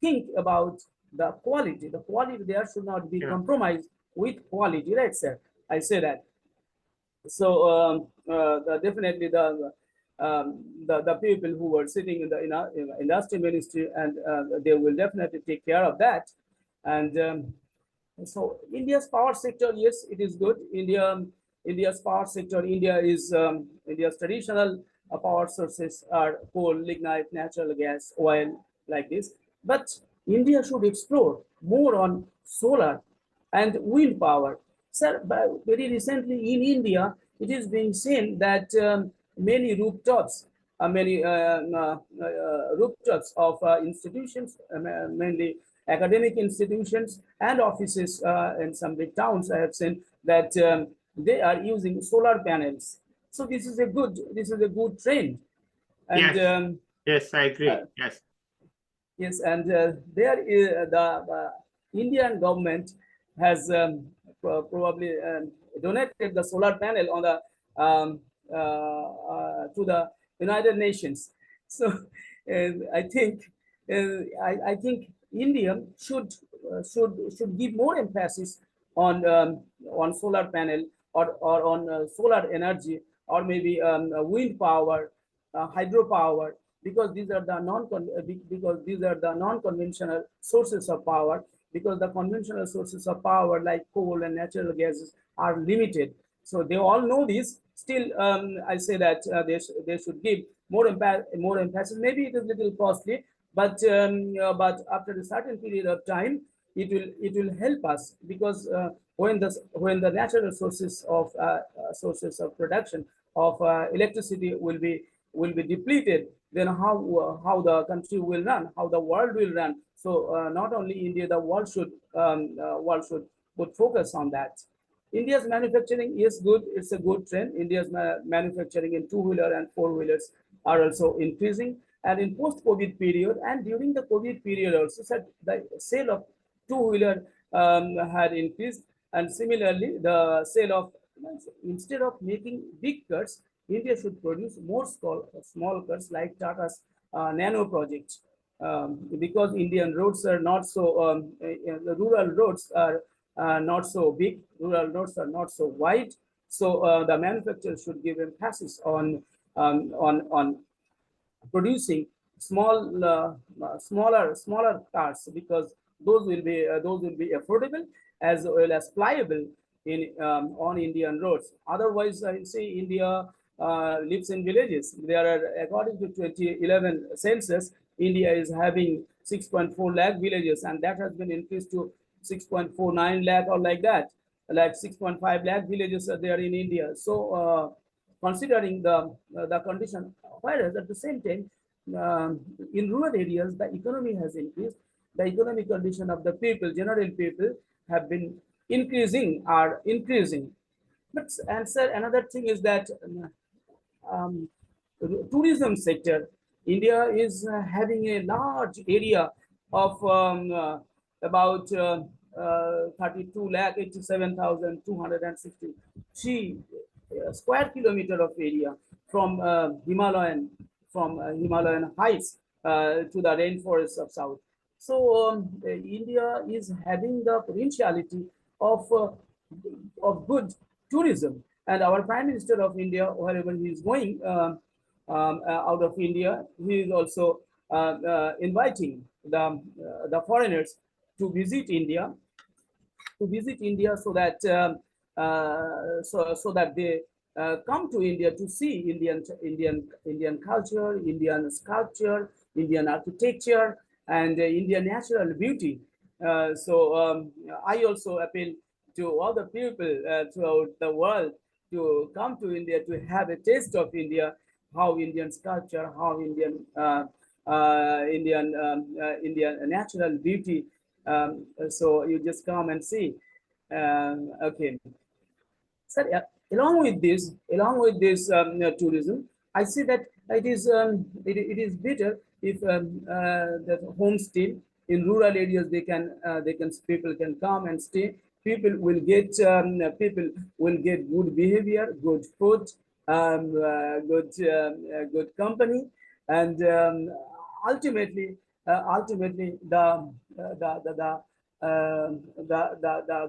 think about the quality. The quality there should not be compromised with quality, right, sir? I say that. So definitely the people who were sitting in the industry ministry, and they will definitely take care of that. And so India's power sector, yes, it is good. India's power sector, India's traditional power sources are coal, lignite, natural gas, oil, like this. But India should explore more on solar and wind power. Sir, very recently in India, it is being seen that many rooftops, rooftops of institutions, mainly academic institutions and offices in some big towns, I have seen that they are using solar panels. So this is a good trend. And yes, yes, I agree. Yes. yes, and the Indian government has probably donated the solar panel on the to the United Nations. So I think I think India should give more emphasis on solar panel, or on solar energy, or maybe wind power, hydropower, because these are the non-conventional sources of power, because the conventional sources of power like coal and natural gases are limited. So they all know this. Still, I say that they should give more emphasis. Maybe it is a little costly, but after a certain period of time, it will help us, because when the natural sources of production of electricity will be depleted, then how the country will run, how the world will run. So not only India, the world should put focus on that. India's manufacturing is good. It's a good trend. India's manufacturing in two-wheeler and four-wheelers are also increasing. And in post-COVID period and during the COVID period also, the sale of two-wheeler had increased. And similarly, the sale of, instead of making big cars, India should produce more small cars like Tata's Nano project, because Indian roads are not so, the rural roads are not so big, rural roads are not so wide. So the manufacturer should give emphasis on producing smaller cars, because those will be affordable as well as pliable in on Indian roads. Otherwise, I say India lives in villages. There are, according to 2011 census, India is having 6.4 lakh villages, and that has been increased to 6.49 lakh, or like that, like 6.5 lakh villages are there in India. So considering the condition, whereas at the same time, in rural areas, the economy has increased. The economic condition of the people, general people, have been increasing. But answer another thing is that um, tourism sector, India is having a large area of about 32 lakh 87,263 square kilometer of area, from Himalayan heights to the rainforests of South. So India is having the potentiality of good tourism, and our Prime Minister of India, wherever he is going out of India, he is also inviting the foreigners to visit India, so that they come to India to see Indian culture, Indian sculpture, Indian architecture, and Indian natural beauty. So I also appeal to all the people throughout the world to come to India to have a taste of India, how Indian sculpture, how Indian natural beauty. So you just come and see. Okay. So along with this tourism, I see that it is better if that homestay in rural areas, people can come and stay. People will get good behavior, good food, good company, and ultimately the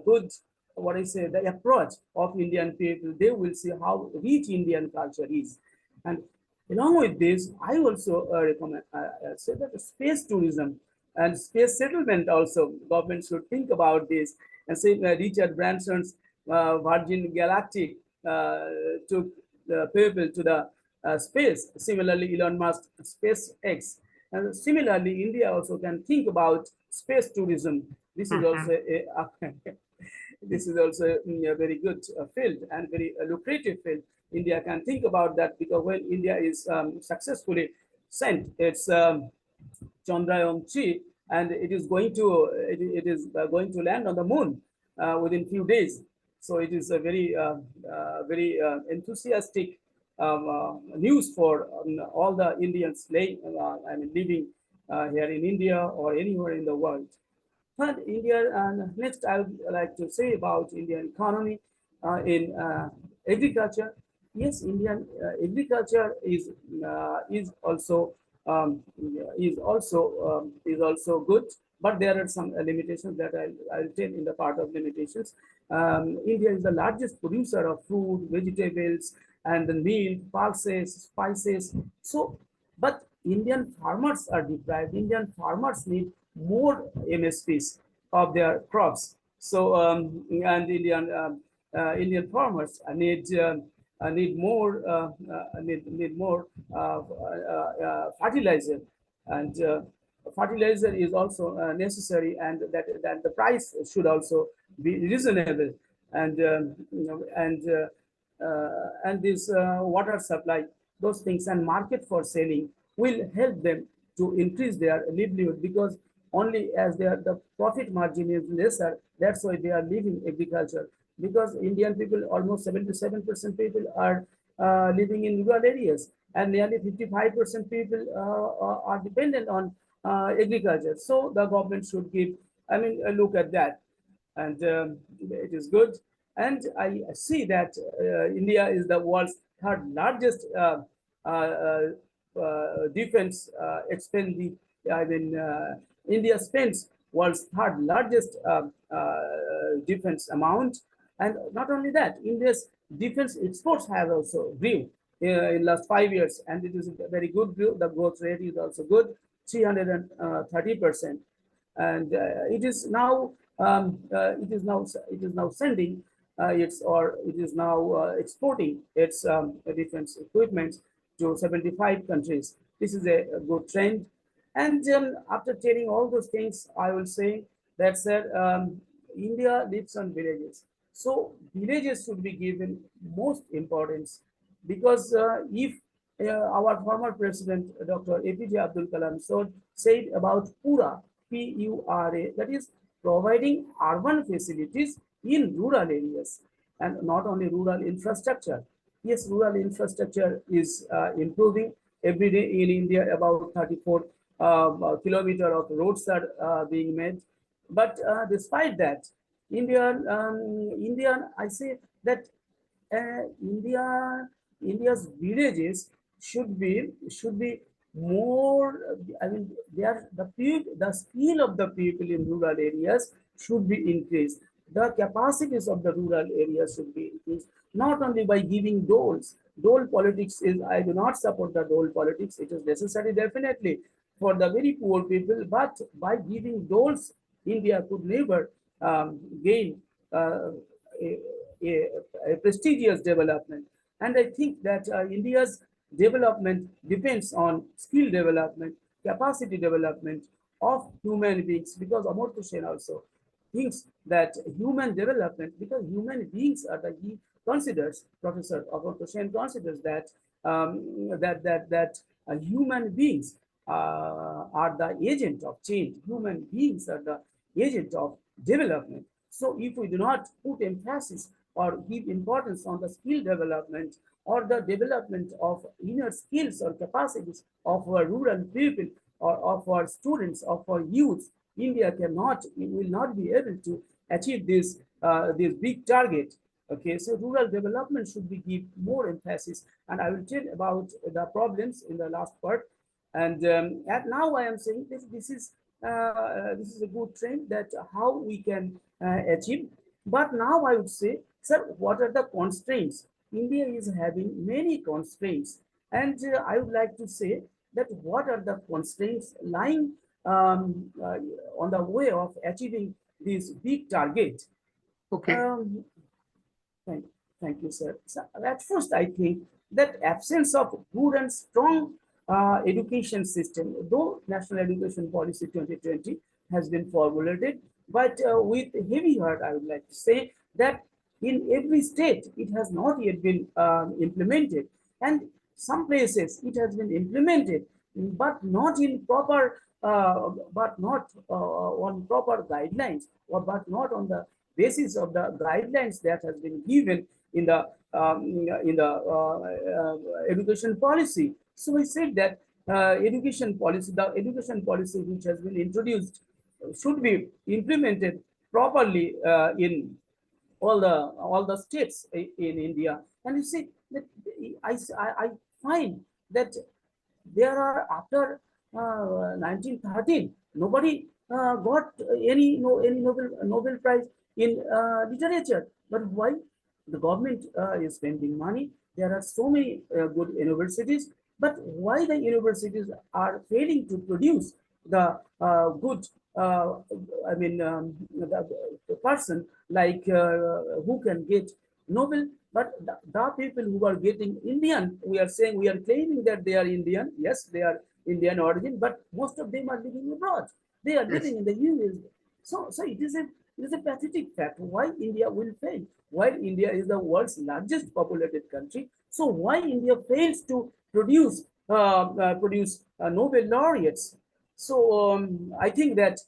good, what I say, the approach of Indian people, they will see how rich Indian culture is. And along with this, I also recommend say that space tourism and space settlement also, government should think about this. And say Richard Branson's Virgin Galactic took the people to the space. Similarly, Elon Musk SpaceX. And similarly, India also can think about space tourism. This is also this is also a very good field and very lucrative field. India can think about that, because when India is successfully sent its Chandrayaan-3, and it is going to land on the moon within few days. So it is a very enthusiastic news for all the Indians living here in India or anywhere in the world. Third, India, and next I would like to say about Indian economy in agriculture. Yes, Indian agriculture is also is also good, but there are some limitations that I'll tell in the part of limitations. India is the largest producer of fruit, vegetables, and the milk, pulses, spices. So, but Indian farmers are deprived. Indian farmers need more MSPs of their crops. So, and Indian farmers need more fertilizer, and fertilizer is also necessary, and that the price should also be reasonable, and this water supply, those things, and market for selling will help them to increase their livelihood, because only as the profit margin is lesser, that's why they are leaving agriculture. Because Indian people, almost 77% people are living in rural areas, and nearly 55% people are dependent on agriculture. So the government should give, I mean, a look at that, and it is good. And I see that India is the world's third largest defense expenditure. I mean, India spends world's third largest defense amount, and not only that, India's defense exports have also grew in last 5 years, and it is a very good growth. The growth rate is also good, 330%, and it is now sending it is now exporting its defense equipment to 75 countries. This is a good trend. And after telling all those things, I will say that, sir, India lives on villages. So villages should be given most importance, because if our former president, Dr. APJ Abdul Kalam, said about Pura, P-U-R-A, that is providing urban facilities in rural areas, and not only rural infrastructure. Yes, rural infrastructure is improving every day in India. About 34 kilometers of roads are being made. But despite that, I say that India's villages should be more. I mean, the skill of the people in rural areas should be increased. The capacities of the rural areas should be increased, not only by giving doles. Dole politics is, I do not support the dole politics. It is necessary definitely for the very poor people, but by giving doles, India could never gain a, a prestigious development. And I think that India's development depends on skill development, capacity development of human beings, because Amartya Sen also thinks that human development, because human beings are the, he considers, Professor Amartya Sen considers that human beings are the agent of change. Human beings are the agent of development. So if we do not put emphasis or give importance on the skill development or the development of inner skills or capacities of our rural people or of our students, of our youth, India will not be able to achieve this big target. Okay, so rural development should be give more emphasis, and I will tell about the problems in the last part. And now I am saying this is a good trend that how we can achieve. But now I would say, sir, what are the constraints? India is having many constraints, and I would like to say that what are the constraints lying on the way of achieving this big target? Okay. Thank you, sir. So at first, I think that absence of good and strong education system, though National Education Policy 2020 has been formulated, but with heavy heart, I would like to say that in every state, it has not yet been implemented. And some places it has been implemented, but not in proper, on proper guidelines, or but not on the basis of the guidelines that has been given in the education policy. So I said that the education policy which has been introduced should be implemented properly in all the states in India. And you see that I find that there are after 1913 nobody got any Nobel Prize in literature. But why? The government is spending money. There are so many good universities, but why the universities are failing to produce the good the person like who can get Nobel? But the people who are getting Indian, we are saying, we are claiming that they are Indian. Yes, they are Indian origin, but most of them are living abroad. They are Yes. living in the US. So it is a pathetic fact. Why India will fail? While India is the world's largest populated country, so why India fails to produce Nobel laureates? So I think that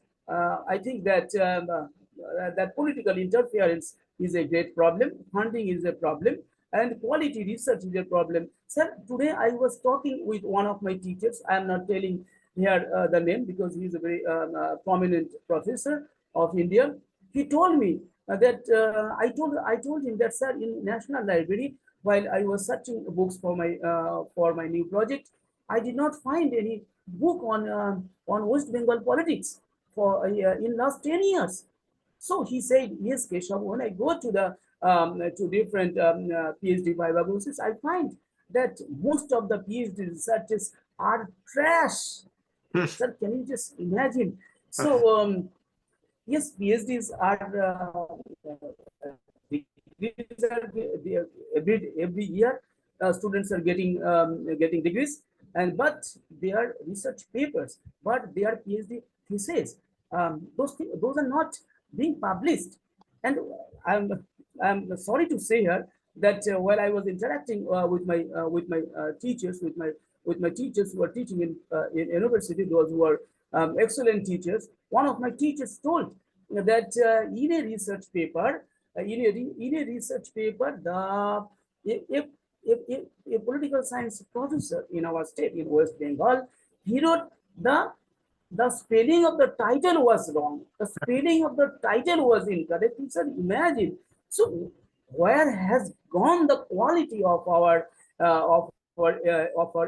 political interference is a great problem. Funding is a problem, and quality research is a problem. Sir, today I was talking with one of my teachers. I am not telling here the name because he is a very prominent professor of India. He told me that I told him that, sir, in National Library, while I was searching books for my new project, I did not find any book on West Bengal politics for in last 10 years. So he said, yes, Keshab, when I go to different PhD Viva courses, I find that most of the PhD researchers are trash. Sir, can you just imagine? So yes, PhDs every year students are getting degrees, and but they are research papers, but they are PhD theses. Those are not being published, and I'm sorry to say here that while I was interacting with my teachers, with my teachers who are teaching in university, those who are excellent teachers, one of my teachers told that in a research paper, in a research paper, if a political science professor in our state in West Bengal, he wrote the spelling of the title was wrong. The spelling of the title was incorrect. You should imagine. So where has gone the quality of our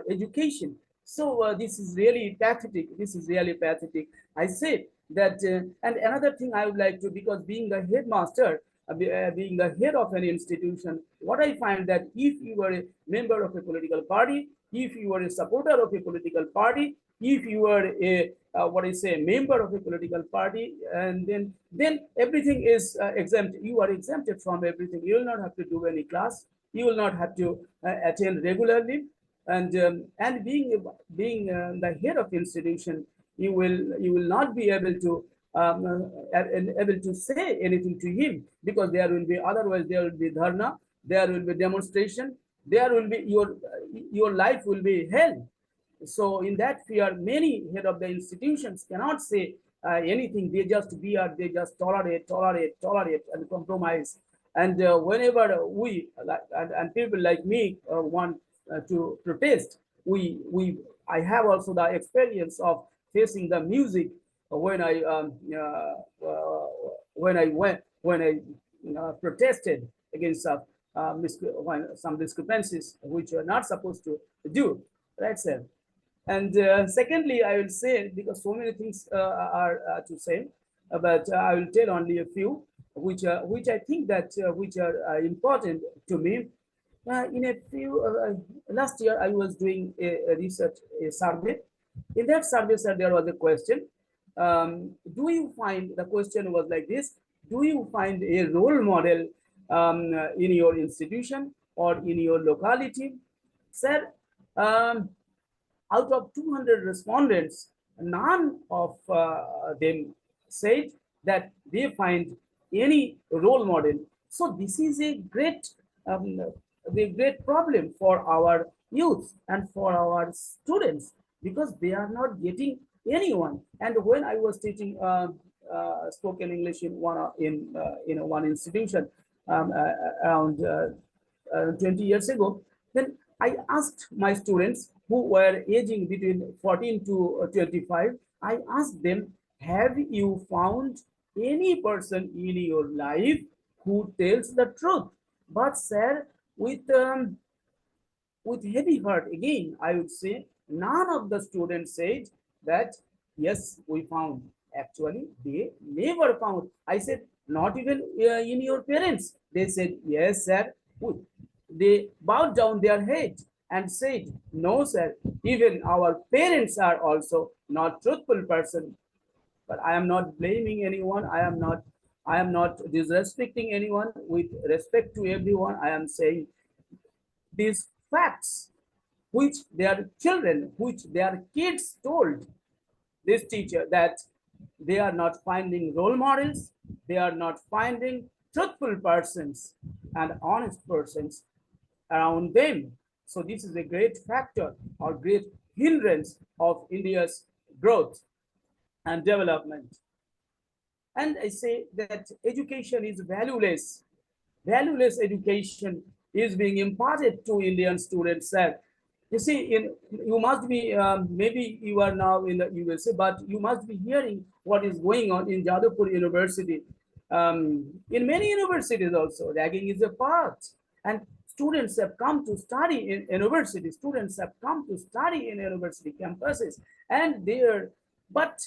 education? So this is really pathetic. This is really pathetic. I said that, and another thing I would like to, because being the headmaster, being the head of an institution, what I find that if you were a member of a political party, if you were a supporter of a political party, if you were a what I say, member of a political party, and then everything is exempt. You are exempted from everything. You will not have to do any class. You will not have to attend regularly, and being the head of institution, you will not be able to say anything to him, because there will be, otherwise there will be dharna, there will be demonstration, there will be your life will be hell. So in that fear, many head of the institutions cannot say anything. They just bear, they just tolerate, and compromise. And whenever we and people like me want to protest, I have also the experience of facing the music when I protested against some discrepancies which are not supposed to do, right, sir? And secondly, I will say, because so many things are to say, but I will tell only a few, which I think that which are important to me. In a few last year, I was doing a research, a survey. In that survey, sir, there was a question. Do you find, the question was like this: do you find a role model in your institution or in your locality, sir? Out of 200 respondents, none of them said that they find any role model. So this is a great problem for our youth and for our students, because they are not getting anyone. And when I was teaching spoken English in one institution, around 20 years ago. Then I asked my students who were aging between 14 to 25, I asked them, have you found any person in your life who tells the truth? But sir, with heavy heart, again, I would say none of the students said that, yes, we found. Actually, they never found. I said, not even in your parents. They said, yes, sir. They bowed down their head and said, no, sir. Even our parents are also not truthful person. But I am not blaming anyone. I am not disrespecting anyone. With respect to everyone, I am saying these facts which their children, which their kids told this teacher that they are not finding role models, they are not finding truthful persons and honest persons around them. So this is a great factor or great hindrance of India's growth and development. And I say that education is valueless. Valueless education is being imparted to Indian students. That you see, you must be maybe you are now in the USA, but you must be hearing what is going on in Jadavpur University. In many universities also, ragging is a part, and students have come to study in university. Students have come to study in university campuses, and there, but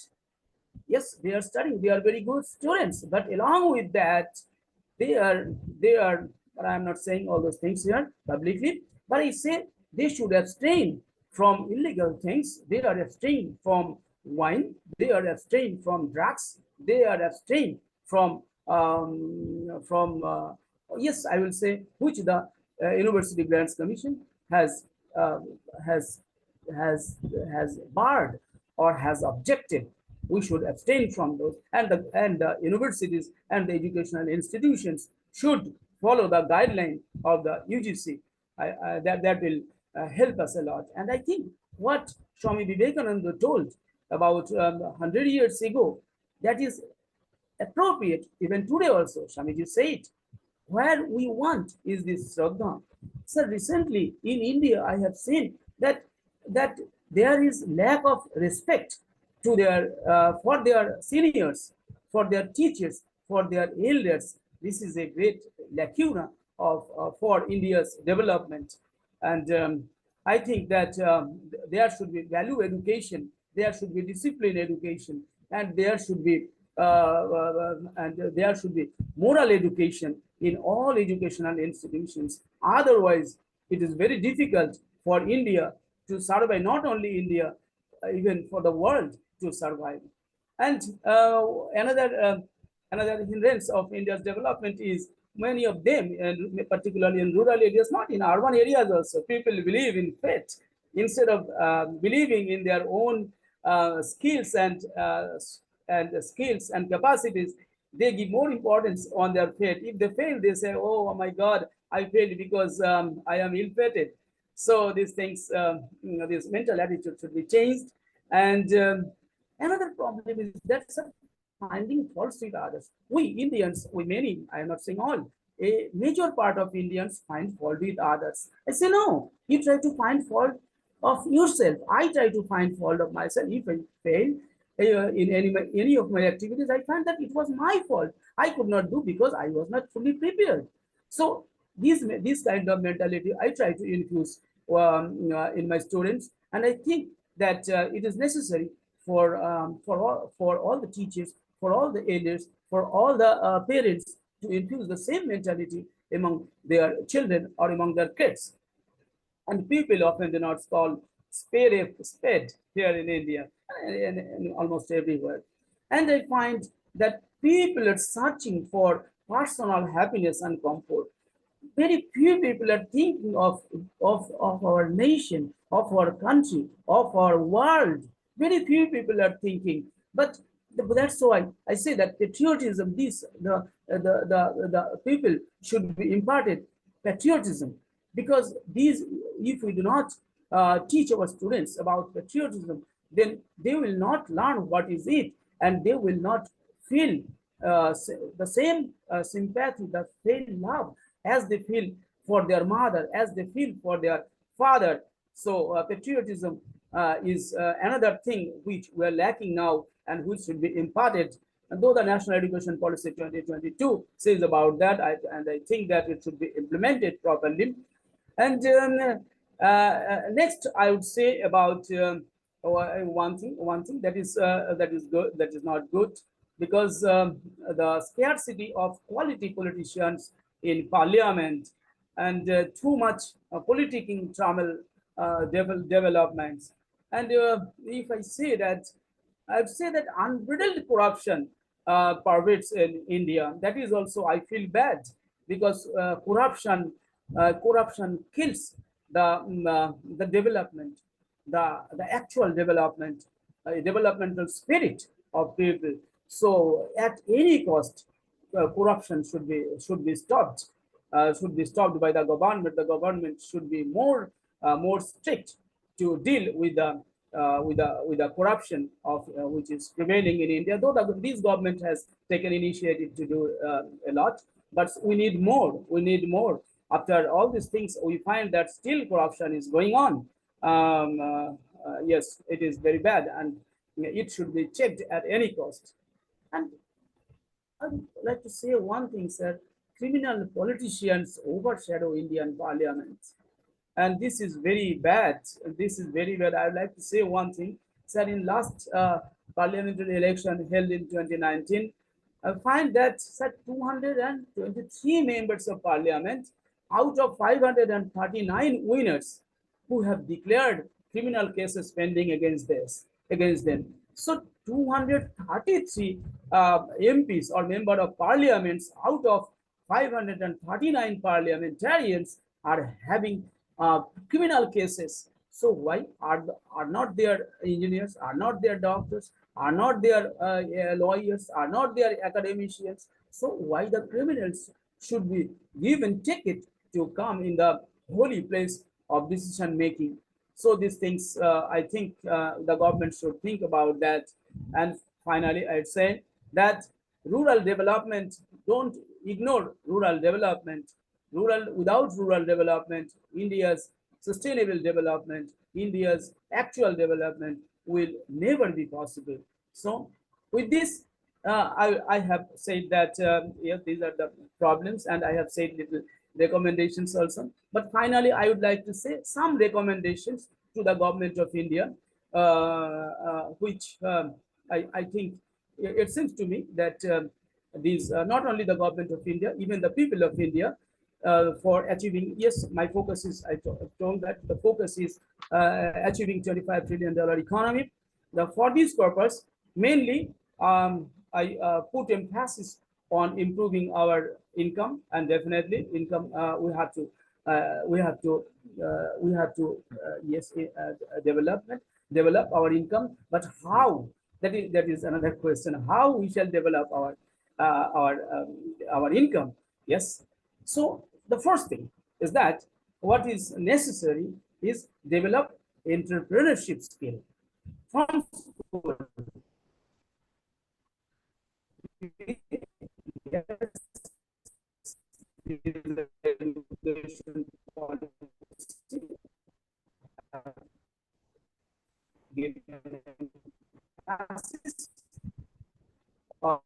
yes, they are studying, they are very good students, but along with that, they are they are but I'm not saying all those things here publicly, but I say they should abstain from illegal things, they are abstaining from wine, they are abstaining from drugs, they are abstaining from yes, I will say, which the University Grants Commission has uh, has has has barred or has objected. We should abstain from those, and the universities and the educational institutions should follow the guideline of the UGC. That will help us a lot. And I think what Swami Vivekananda told about 100 years ago, that is appropriate even today also. Swamiji said, where we want is this Shraddha. So recently in India, I have seen that there is lack of respect to their for their seniors, for their teachers, for their elders. This is a great lacuna of for India's development, and I think that there should be value education, there should be discipline education, and there should be moral education in all educational institutions. Otherwise, it is very difficult for India to survive, not only India, even for the world to survive. And another hindrance of India's development is many of them, and particularly in rural areas, not in urban areas also, people believe in faith instead of believing in their own skills and skills and capacities. They give more importance on their faith. If they fail, they say, oh my God, I failed because I am ill-fated. So these things, this mental attitude should be changed. And another problem is that finding faults with others. We Indians, we many, I am not saying all, a major part of Indians find fault with others. I say, no, you try to find fault of yourself. I try to find fault of myself. If I fail in any of my activities, I find that it was my fault. I could not do because I was not fully prepared. So this kind of mentality I try to infuse in my students, and I think that it is necessary for all the teachers, for all the elders, for all the parents to infuse the same mentality among their children or among their kids. And people often do not call spade a spade here in India and almost everywhere. And I find that people are searching for personal happiness and comfort. Very few people are thinking of our nation, of our country, of our world. Very few people are thinking. But that's why I say that patriotism, the people should be imparted patriotism, because these, if we do not teach our students about patriotism, then they will not learn what is it, and they will not feel the same sympathy, the same love as they feel for their mother, as they feel for their father. So patriotism is another thing which we are lacking now and which should be imparted. And though the National Education Policy 2022 says about that, and I think that it should be implemented properly. And next, I would say about one thing that is good, that is not good, because the scarcity of quality politicians in parliament and too much politicking travel developments. And if I say that, I'd say that unbridled corruption pervades in India. That is also, I feel bad, because corruption kills the development, the actual development, developmental spirit of people. So at any cost, corruption should be stopped. Should be stopped by the government. The government should be more strict to deal with the corruption of which is prevailing in India. Though this government has taken initiative to do a lot, but we need more. We need more. After all these things, we find that still corruption is going on. Yes, it is very bad, and it should be checked at any cost. And I would like to say one thing, sir. Criminal politicians overshadow Indian parliament. And this is very bad. This is very bad. I would like to say one thing, sir. In last parliamentary election held in 2019, I find that, sir, 223 members of parliament out of 539 winners who have declared criminal cases pending against them. So 233 MPs or member of parliaments out of 539 parliamentarians are having criminal cases. So why are not their engineers, are not their doctors, are not their lawyers, are not their academicians? So why the criminals should be given ticket to come in the holy place of decision making? So these things, I think the government should think about that. And finally, I'd say that rural development, don't ignore rural development. Without rural development, India's sustainable development, India's actual development will never be possible. So with this, I have said that yes, these are the problems, and I have said little recommendations also. But finally, I would like to say some recommendations to the government of India, which I think it seems to me that these not only the government of India, even the people of India, for achieving, yes, my focus is, I told that the focus is achieving $25 trillion economy. For this purpose, mainly, I put emphasis on improving our income, and definitely income we have to yes, develop our income. But how? That is another question. How we shall develop our income? Yes. So the first thing is that what is necessary is develop entrepreneurship skill from school. For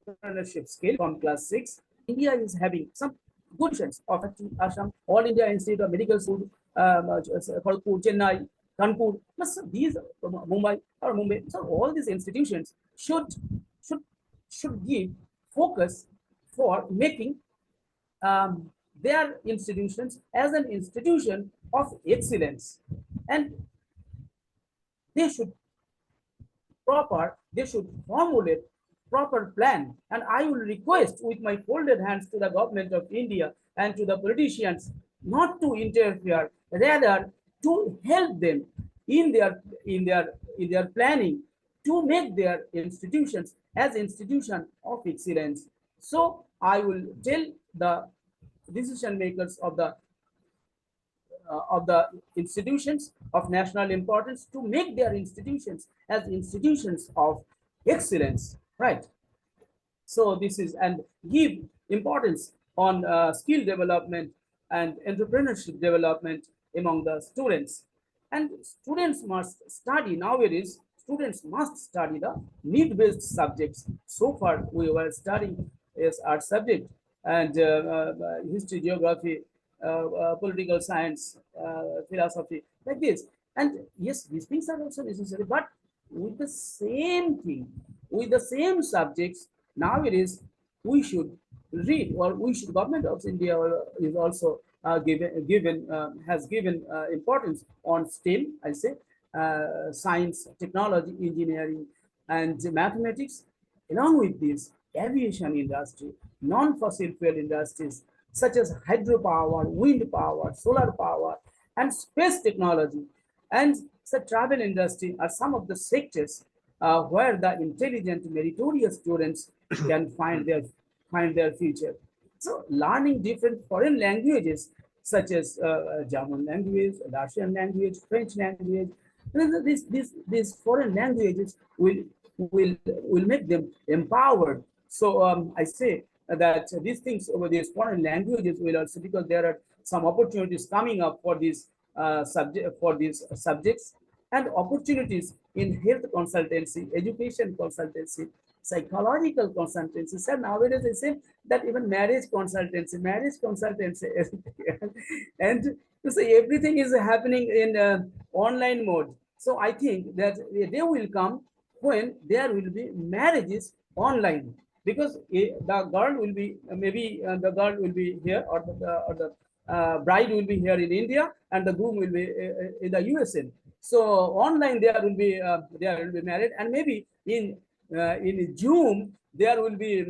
entrepreneurship skill from class 6. India is having some good chance of Assam, All India Institute of Medical School, Kharagpur, Chennai, Kanpur, plus these Mumbai. So all these institutions should give focus for making their institutions as an institution of excellence, and they should formulate proper plan. And I will request with my folded hands to the government of India and to the politicians not to interfere, rather to help them in their planning to make their institutions as institution of excellence. So I will tell the decision makers of the institutions of national importance to make their institutions as institutions of excellence, right? So this is, and give importance on skill development and entrepreneurship development among the students. And students must study nowadays. Students must study the need-based subjects. So far, we were studying as our subject and history, geography, political science, philosophy, like this. And yes, these things are also necessary, but with the same thing, with the same subjects, nowadays we should read, or we should, government of India is also has given importance on STEM, I say, science, technology, engineering, and mathematics. Along with this, aviation industry, non-fossil fuel industries such as hydropower, wind power, solar power, and space technology, and the travel industry are some of the sectors where the intelligent, meritorious students can find their future. So, learning different foreign languages such as German language, Russian language, French language, these foreign languages will make them empowered. So I say that these things over these foreign languages will also, because there are some opportunities coming up for these subjects, and opportunities in health consultancy, education consultancy, psychological consultancy. So nowadays I say that even marriage consultancy is and you see everything is happening in online mode. So I think that a day will come when there will be marriages online, because the girl will be the girl will be here, or the bride will be here in India, and the groom will be in the USA. So online there will be married, and maybe in Zoom there will be,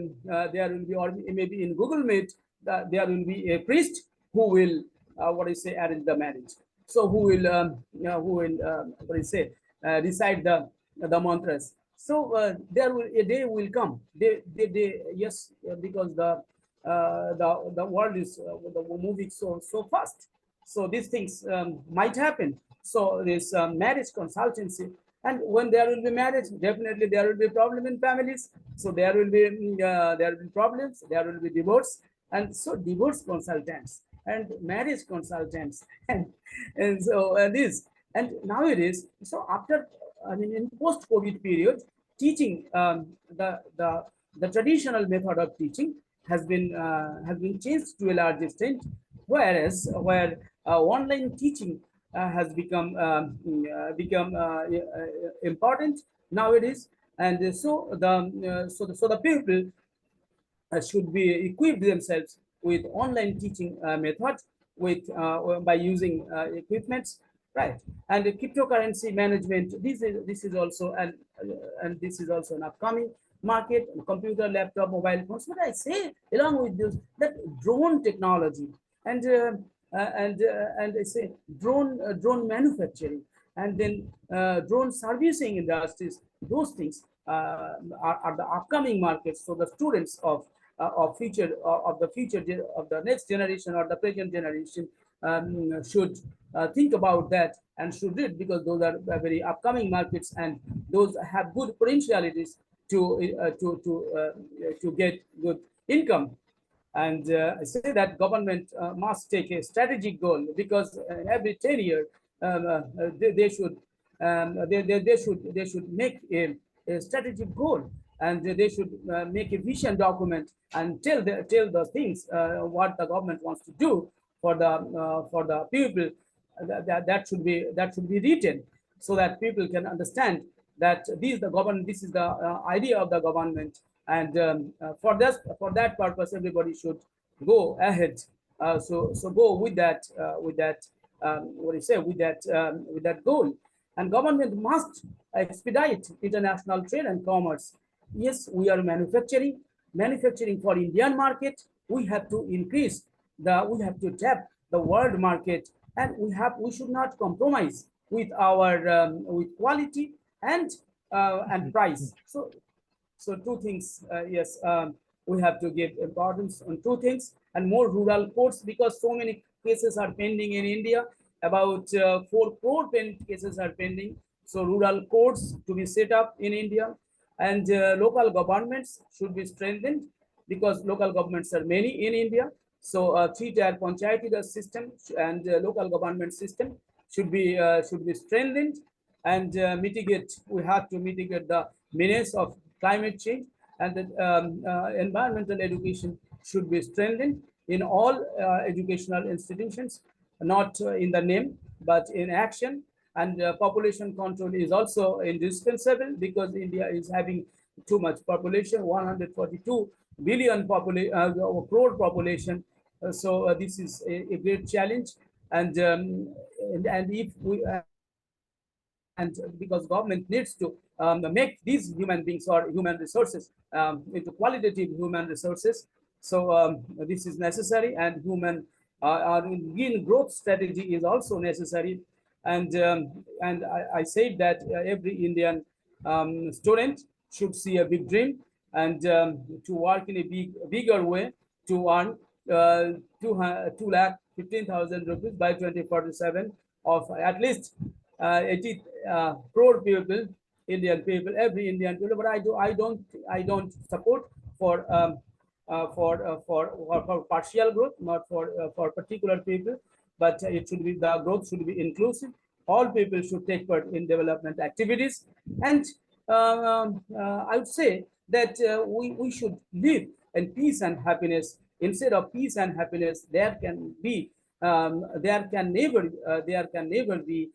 or maybe in Google Meet there will be a priest who will what I say, arrange the marriage. So who will what I say, recite the mantras. So there will a day will come. Yes, because the world is moving so fast. So these things might happen. So this marriage consultancy, and when there will be marriage, definitely there will be problem in families. So there will be problems. There will be divorce, and so divorce consultants and marriage consultants, and so this, and nowadays, so after, I mean, in post-COVID period, teaching the traditional method of teaching has been changed to a large extent, whereas where online teaching has become important nowadays, and so the people should be equipped themselves with online teaching method, with by using equipments, right? And the cryptocurrency management, this is also and this is also an upcoming market. Computer, laptop, mobile phones. But I say along with this, that drone technology, and and I say drone manufacturing, and then drone servicing industries, those things are the upcoming markets. So the students of future of the future of the next generation or the present generation should think about that and should read, because those are very upcoming markets, and those have good potentialities to get good income. And I say that government must take a strategic goal, because every 10 years they should they should make a strategic goal, and they should make a vision document and tell the things what the government wants to do for the people. That should be written, so that people can understand that this is the idea of the government, and for that purpose everybody should go ahead. So go with that what do you say, with that goal. And government must expedite international trade and commerce. Yes, we are manufacturing for Indian market. We have to increase we have to tap the world market, and we should not compromise with our with quality and price. So two things, yes, we have to give importance on two things, and more rural ports, because so many cases are pending in India. about 4 crore cases are pending. So rural courts to be set up in India, and local governments should be strengthened because local governments are many in India. So three-tier panchayati Raj system and local government system should be strengthened and mitigate. We have to mitigate the menace of climate change, and the environmental education should be strengthened in all educational institutions, not in the name but in action. And population control is also indispensable because India is having too much population, 142 billion crore population. So this is a great challenge, and if we and because government needs to make these human beings or human resources into qualitative human resources. So this is necessary, and green growth strategy is also necessary. And I said that every Indian student should see a big dream and to work in a bigger way to earn 2,15,000 rupees by 2047 of at least 80 crore people, Indian people, every Indian people. But I don't support for partial growth, not for particular people, but it should be, the growth should be inclusive. All people should take part in development activities, and I would say that we should live in peace and happiness. Instead of peace and happiness, there can never be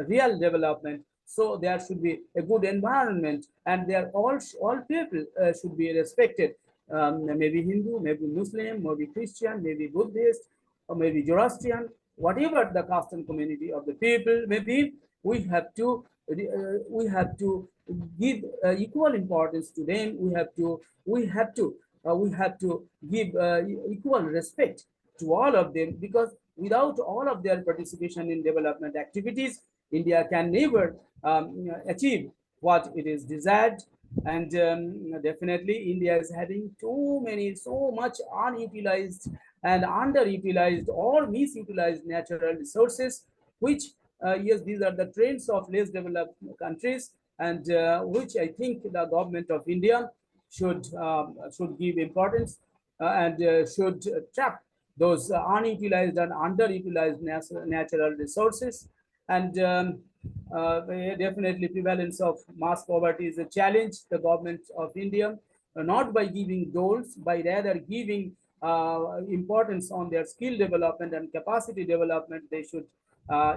real development. So there should be a good environment, and there all people should be respected. Maybe Hindu, maybe Muslim, maybe Christian, maybe Buddhist, or maybe Zoroastrian, whatever the caste and community of the people may be, we have to give equal importance to them. We have to give equal respect to all of them, because without all of their participation in development activities, India can never achieve what it is desired. And definitely India is having so much unutilized and underutilized or misutilized natural resources, which yes, these are the trends of less developed countries, and which I think the government of India should give importance and should trap those unutilized and underutilized natural resources. And definitely prevalence of mass poverty is a challenge. The government of India, not by giving doles, by rather giving importance on their skill development and capacity development, they should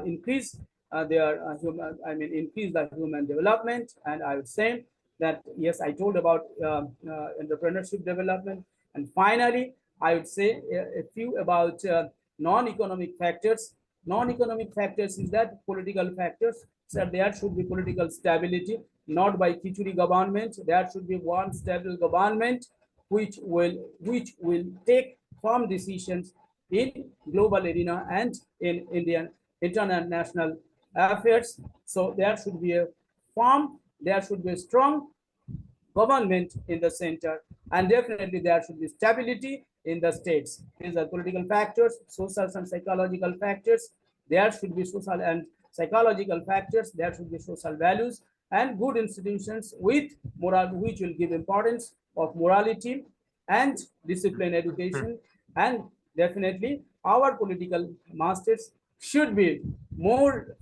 increase increase the human development. And I would say that, yes, I told about entrepreneurship development. And finally, I would say a few about non-economic factors. Non-economic factors is that political factors. So there should be political stability, not by Khichuri government. There should be one stable government which will take firm decisions in global arena and in Indian international affairs. So there should be a strong government in the center, and definitely there should be stability in the states. These are political factors, social and psychological factors. There should be social and psychological factors. There should be social values and good institutions with moral, which will give importance of morality and discipline education. And definitely our political masters should be more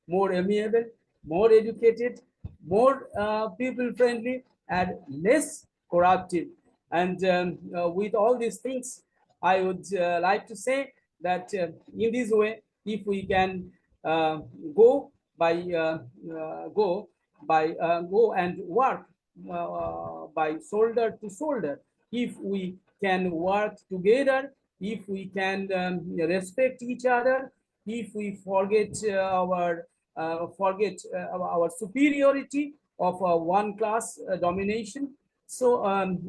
more amiable, more educated, more people friendly, and less corruptive. And with all these things, I would like to say that in this way, if we can go and work by shoulder to shoulder, if we can work together, if we can respect each other, if we forget our superiority of one class domination. So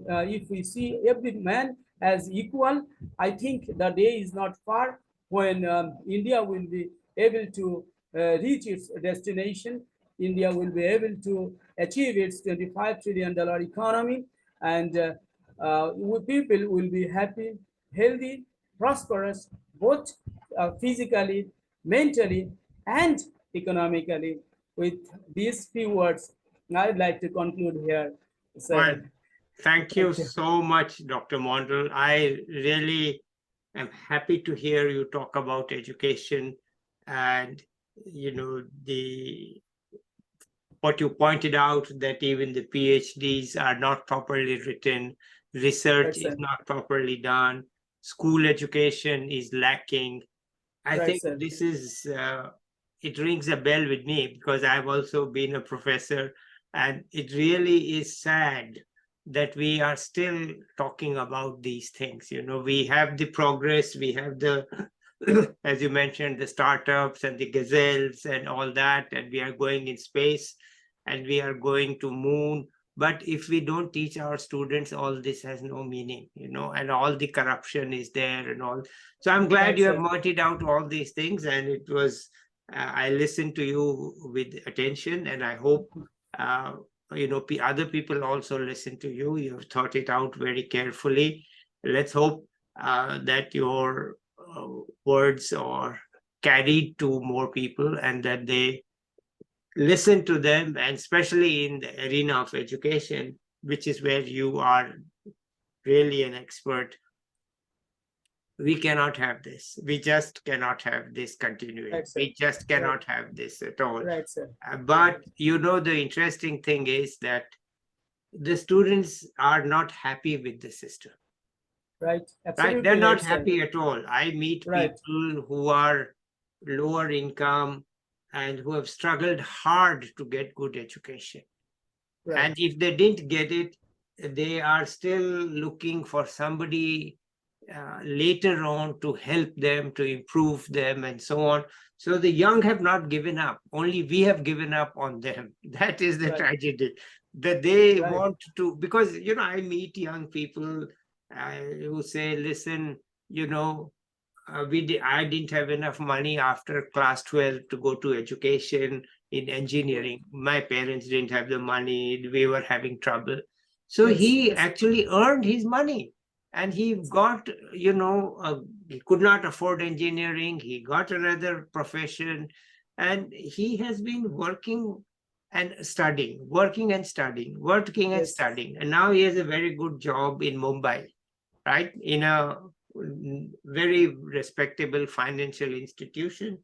if we see every man as equal, I think the day is not far when India will be able to reach its destination. India will be able to achieve its $25 trillion economy, and people will be happy, healthy, prosperous, both physically, mentally, and economically. With these few words, I'd like to conclude here. Well, So, thank you thank you. so much, Dr. Mandal. I really am happy to hear you talk about education and, the what you pointed out, that even the PhDs are not properly written, research Right, is sir. not properly done, school education is lacking. I Right, think sir. this is, it rings a bell with me because I've also been a professor, and it really is sad that we are still talking about these things. We have the progress, we have the, as you mentioned, the startups and the gazelles and all that, and we are going in space and we are going to moon. But if we don't teach our students, all this has no meaning, and all the corruption is there and all. So I'm glad Right, you have sir. pointed out all these things, and it was, I listened to you with attention, and I hope, other people also listen to you. You have thought it out very carefully. Let's hope that your words are carried to more people and that they listen to them, and especially in the arena of education, which is where you are really an expert. We cannot have this. We just cannot have this continuing. Right, sir. We just Right, cannot have this at all. right, sir. But the interesting thing is that the students are not happy with the system. Right, Right? They're absolutely not right, sir. happy at all. I meet Right, people who are lower income and who have struggled hard to get good education. right, And if they didn't get it, they are still looking for somebody later on to help them, to improve them, and so on. So the young have not given up. Only we have given up on them. That is the right, tragedy. That they right, want to, because I meet young people who say, "Listen, I didn't have enough money after class 12 to go to education in engineering. My parents didn't have the money. We were having trouble." So yes, he yes, actually earned his money, and he got, he could not afford engineering. He got another profession, and he has been working and studying, working and studying, working and yes, studying. And now he has a very good job in Mumbai, right? In a very respectable financial institution.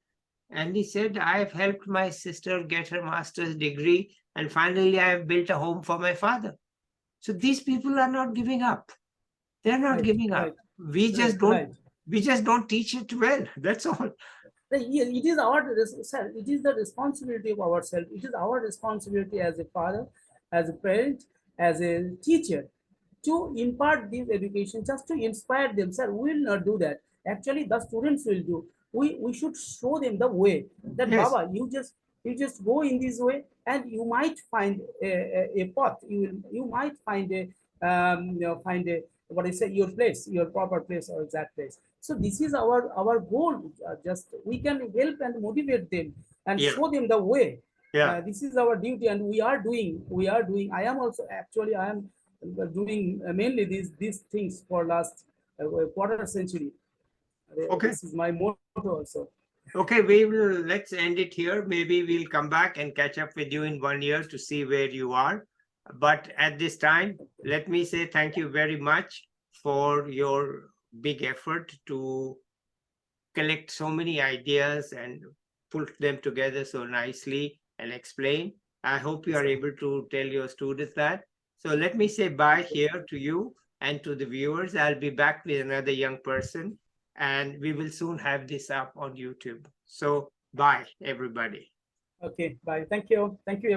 And he said, "I've helped my sister get her master's degree, and finally I have built a home for my father." So these people are not giving up. They're not right, giving up. right, We right, just don't right. we just don't teach it well. That's all. It is our, sir, it is the responsibility of ourselves. It is our responsibility as a father, as a parent, as a teacher, to impart this education, just to inspire them. Sir, we will not do that. Actually, the students will do. We should show them the way that Yes. Baba, you just go in this way, and you might find a path. You might find a find a, what I say, your place, your proper place, or exact place. So this is our goal. Just we can help and motivate them and Yeah. show them the way. Yeah. This is our duty, and we are doing. I am also, actually, I am doing mainly these things for last quarter century. Okay. This is my motto also. Okay, let's end it here. Maybe we'll come back and catch up with you in 1 year to see where you are. But at this time, let me say thank you very much for your big effort to collect so many ideas and put them together so nicely and explain. I hope you are So, able to tell your students that. So let me say bye here to you and to the viewers. I'll be back with another young person, and we will soon have this up on YouTube. So bye, everybody. okay, bye. Thank you. Thank you.